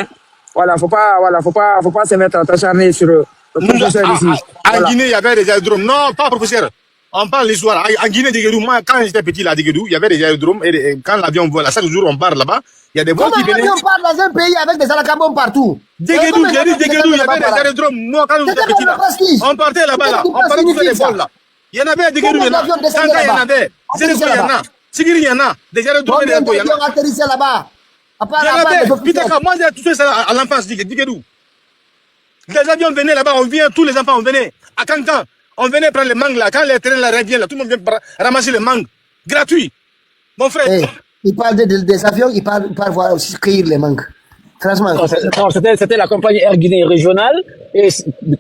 Voilà, faut pas se mettre à t'acharner sur le professeur ici. En Guinée, il y avait des aérodromes. Non, pas professeur. On parle l'histoire. En Guinée, moi, quand j'étais petit, là, il y avait des aérodromes. Et quand l'avion vole, chaque jour, on part là-bas. Il y a des vols qui venaient. Comment on parle dans un pays avec des alacabons partout? Déguédou, il y avait des aérodromes. Moi, quand j'étais petit, là, on partait là-bas, là. On partait pour faire des vols, là. Il y en avait à Déguédou, il y en a. Tanga, il y en avait. C'est quoi, il y en a. Sigiri, il y en a. Des aérodromes, il y en a. Combien d'avions atterrissaient là-bas? Il y en avait. Putain, moi, j'ai tout fait ça à l'enfance, Déguédou. Les avions venaient là-bas, on vient, tous les enfants, on venait. À Cancan, on venait prendre les mangues là. Quand les terrains là reviennent là, tout le monde vient ramasser les mangues. Gratuit. Mon frère. Hey, il parle des avions, il parle voir aussi cueillir les mangues. Franchement. Non, c'était la compagnie Air Guinée régionale et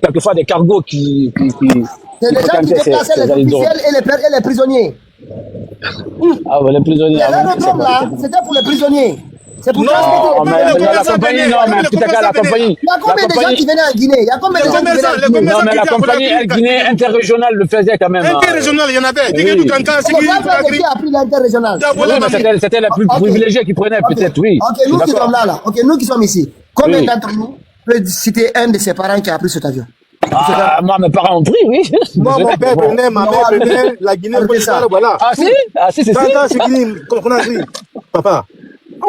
quelquefois des cargos qui C'est les gens qui déplaçaient les officiels et les prisonniers. Ah ouais, les prisonniers. Les aérodromes là, c'était pour les prisonniers. C'est pour Non, mais la compagnie, non, mais putain, la compagnie. Il y a combien de gens qui venaient en Guinée? Il y a combien de gens qui venaient en Guinée? Non, mais la compagnie Air Guinée interrégionale le faisait quand même. Interrégional, il y en avait. Déguédou, Cancan, Sigiri, Conakry. Qui a pris l'interrégional? Oui, mais c'était les plus privilégiés qui prenaient, peut-être, oui. Ok, nous qui sommes là. Ok, nous qui sommes ici. Combien d'entre nous peut citer un de ses parents qui a pris cet avion? Ah, moi, mes parents ont pris, oui. Moi, mon père prenait, ma mère prenait, la Guinée, voilà. Ah, si? Ah, si, c'est ça. Cancan, Sigiri, Conakry. Papa.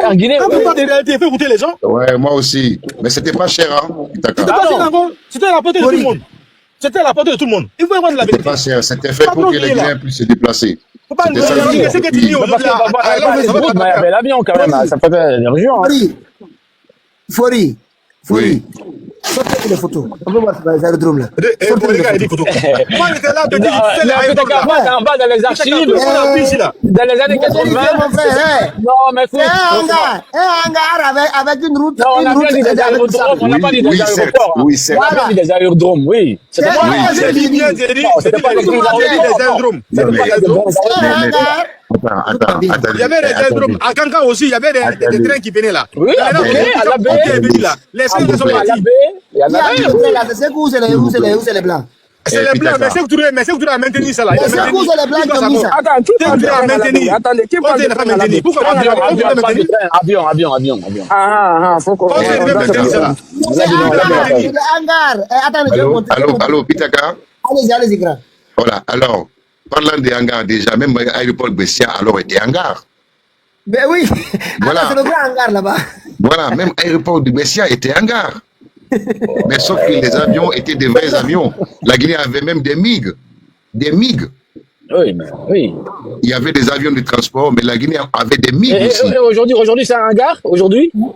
Air Guinée, quand vous parlez de réalité, il faut goûter les gens. Ouais, moi aussi. Mais c'était pas cher, hein. C'était à la portée de tout le monde. C'était à la portée de tout le monde. Il faut avoir de la C'était vérité. pas cher. C'était fait pour que les Guinéens puissent se déplacer. Faut pas nous C'était ça le dire, c'est que tu dis but. aujourd'hui. il y avait l'avion quand même, ça faisait l'énergie. Fori. Oui. Sortez les photos. On peut voir les aérodromes là. Sortez les photos. Moi, j'étais là, je dis, en bas dans les archives, dans les années 80. Mon frère, Non, mais c'est un hangar avec une route. Non, on a bien dit des aérodromes, on n'a pas dit des aéroports. Oui, c'est On a bien dit des aérodromes, oui. C'était pas c'était pas les aérodromes. Attends. Il y avait des aérodromes. À Cancan aussi, il y avait des trains qui venaient là. Oui, à la baie. Les trains qui sont partis. Il y en avait. C'est où c'est les blancs? C'est les blancs, mais Sékou Touré a maintenu ça là. C'est où c'est les blancs qui ont mis ça? Attends, qui parle de Attendez, qui parle de Pourquoi Avion. Ah, faut qu'on... C'est le hangar. Attendez, Allô, Pitaka. Allez-y, grand. Voilà, alors, parlant des hangars déjà, même l'aéroport Bessia, alors était hangar. Ben oui. Voilà. C'est le grand hangar là-bas. Voilà, même l'aéroport de Bessia était hangar. Mais sauf que les avions étaient des vrais avions. La Guinée avait même des MiG. Des MiG. Oui. Il y avait des avions de transport, mais la Guinée avait des MiG aussi. Et aujourd'hui, c'est un hangar? Aujourd'hui? Non,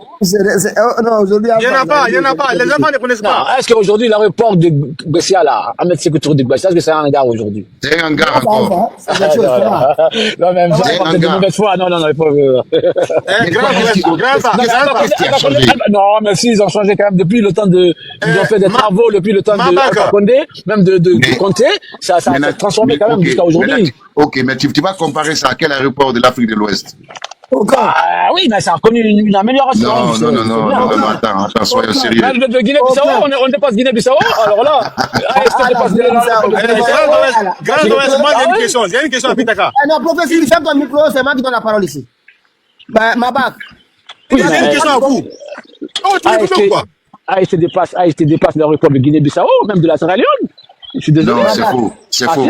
aujourd'hui. Il n'y en a pas. Les enfants ne connaissent Non, pas. est-ce qu'aujourd'hui, l'aéroport de Bessia, là, Ahmed Sékou Touré de Bessia, est-ce que c'est un hangar aujourd'hui? C'est un hangar encore. Non, même ça, c'est de mauvaise foi. Non, il faut... Non, mais si, ils ont changé quand même depuis le temps de... Ils ont fait des travaux depuis le temps de Condé, même de Conté. Ça a transformé quand même jusqu'à aujourd'hui. Ok, mais tu vas comparer ça à quel aéroport de l'Afrique de l'Ouest? Ah oui, mais ça a connu une amélioration. Non, attends, soyons sérieux. Là, de Guinée-Bissau, on dépasse Guinée-Bissau, alors là, dépasse moi, j'ai une question à Pitaka. Non, professeur, ferme ton micro, c'est moi qui donne la parole ici. Mabak. J'ai une question à vous. Oh, tu m'écoutes ou quoi? AST dépasse l'aéroport de Guinée-Bissau, même de la Sierra Leone. Je suis désolé. Non, c'est faux. C'est faux.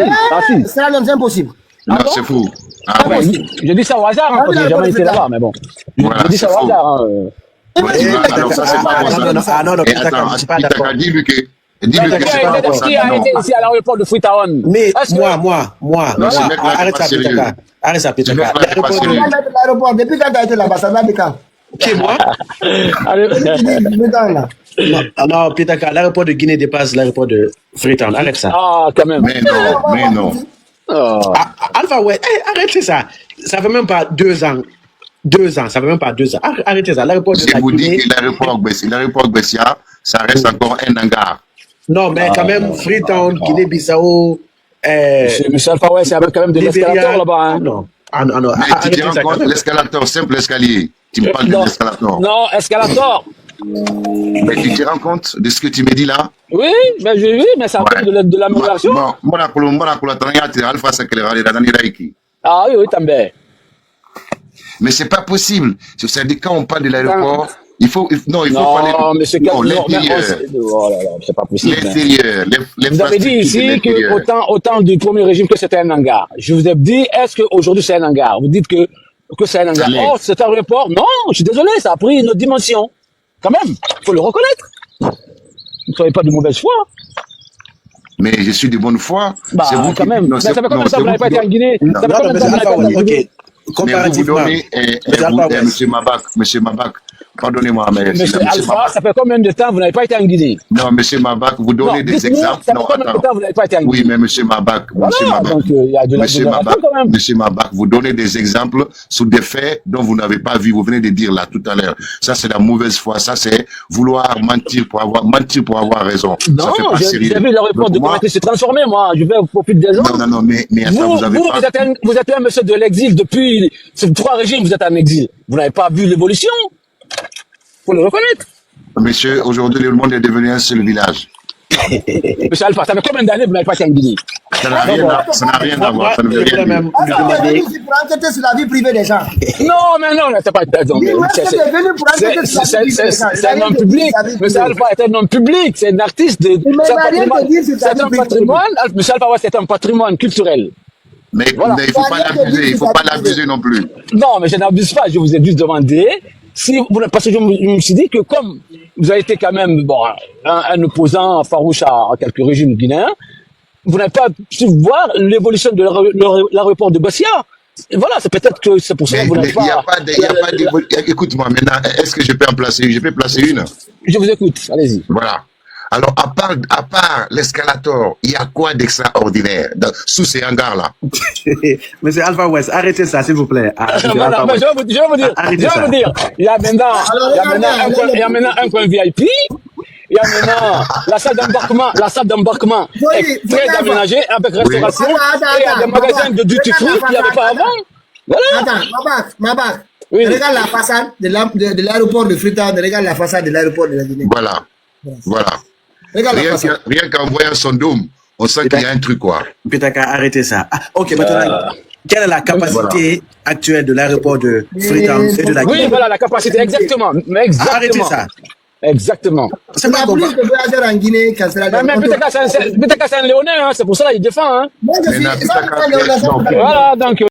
Sierra Leone, c'est impossible. Non, c'est faux. Ah ouais, je dis ça au hasard, parce que j'ai jamais été là-bas, mais bon. Voilà, je dis ça au hasard. Alors ça, c'est pas bon. Ah non, Pitaka, dis-lui que... Dis-lui que c'est pas bon. Qui a été ici à l'aéroport de Freetown? Mais moi, arrête ça, Pitaka. Arrête ça, Pitaka. L'aéroport, depuis quand tu as été là-bas, ça va de quand? Qui, moi? Non, Pitaka, l'aéroport de Guinée dépasse l'aéroport de Freetown. Arrête ça. Ah, quand même. Mais non. Alpha, ouais, arrêtez ça. Ça fait même pas 2 ans. 2 ans, ça fait même pas 2 ans. Arrêtez ça. L'aéroport de Je vous dis que l'aéroport Bessia, ça reste encore un hangar. Non, mais quand même, Freetown, Guinée-Bissau. Monsieur Alpha, ouais, c'est quand même de l'escalator là-bas. Hein. Non. Mais tu te rends compte, l'escalator, simple escalier. Tu me parles de l'escalator. Non, escalator. Mais tu te rends compte de ce que tu me dis là? Oui, mais ça a de l'amélioration. Ah oui, também. Mais c'est pas possible. C'est-à-dire quand on parle de l'aéroport, il faut parler. Non, mais c'est l'intérieur. Oh là là, c'est pas possible. L'intérieur. Vous avez dit ici que autant du premier régime que c'était un hangar. Je vous ai dit, est-ce qu'aujourd'hui c'est un hangar? Vous dites que c'est un hangar. Oh, c'est un aéroport. Non, je suis désolé, ça a pris une autre dimension. Quand même, il faut le reconnaître. Ne soyez pas de mauvaise foi. Mais je suis de bonne foi. C'est vous quand même. Mais ça fait combien de temps que vous n'avez pas été en Guinée? Ça fait combien de temps que vous n'avez pas été en Guinée? Mais vous donnez, Monsieur Mabak, pardonnez-moi, mais Monsieur Alpha, ça fait combien de temps que vous n'avez pas été en Guinée? Non, Monsieur Mabak, vous donnez des exemples. Ça fait combien de temps que vous n'avez pas été en Guinée? Oui, mais Monsieur Mabak, Monsieur Mabak, vous donnez des exemples sur des faits dont vous n'avez pas vu, vous venez de dire là tout à l'heure. Ça, c'est la mauvaise foi, ça, c'est vouloir mentir pour avoir raison. Non, j'ai vu l'aéroport de Conakry se transformer, moi. Je vais au profit des gens. Non, mais attends, vous êtes un monsieur de l'exil depuis 3 régimes, vous êtes en exil. Vous n'avez pas vu l'évolution. Faut le reconnaître. Monsieur, aujourd'hui, le monde est devenu un seul village. Monsieur Alpha, ça fait combien d'années que vous n'avez pas été en Guinée? Ça n'a rien à voir. Ça ne veut rien dire. C'est pour enquêter sur la vie privée des gens. Non, c'est pas... C'est un homme public. Monsieur Alpha est un homme public. C'est un artiste. C'est un patrimoine. Monsieur Alpha, c'est un patrimoine culturel. Mais voilà. Il ne faut pas l'abuser non plus. Non, mais je n'abuse pas. Je vous ai juste demandé parce que je me suis dit que comme vous avez été quand même un opposant farouche à quelques régimes guinéens, vous n'avez pas pu voir l'évolution de l'aéroport de Bessia. Voilà, c'est peut-être que c'est pour ça que vous n'avez pas... Il n'y a pas d'évolution. Écoute-moi maintenant, est-ce que je peux en placer une? Je peux placer une? Je vous écoute, allez-y. Voilà. Alors, à part l'escalator, il y a quoi d'extraordinaire sous ces hangars-là? Monsieur Alpha West, arrêtez ça, s'il vous plaît. Je vais vous dire. Il y a maintenant un coin VIP. Il y a maintenant la salle d'embarquement est très aménagée avec restauration. Et il y a des magasins de duty free qu'il n'y avait pas avant. Voilà. Attends, Mabak. Oui. Regarde la façade de l'aéroport de Freetown, regarde la façade de l'aéroport de la Guinée. Voilà. Rien qu'en voyant son dôme, on sent qu'il y a un truc, quoi. Pitaka, arrêtez ça. Ok, maintenant, quelle est la capacité actuelle de l'aéroport de Freetown et de la Guinée? Oui, voilà, la capacité, exactement. Arrêtez ça. Exactement. C'est pas plus de voyageurs en Guinée qu'en Sierra Leone. Mais Pitaka, c'est un Léonais, hein, c'est pour ça qu'il défend. Hein. Moi, je suis... Voilà, donc...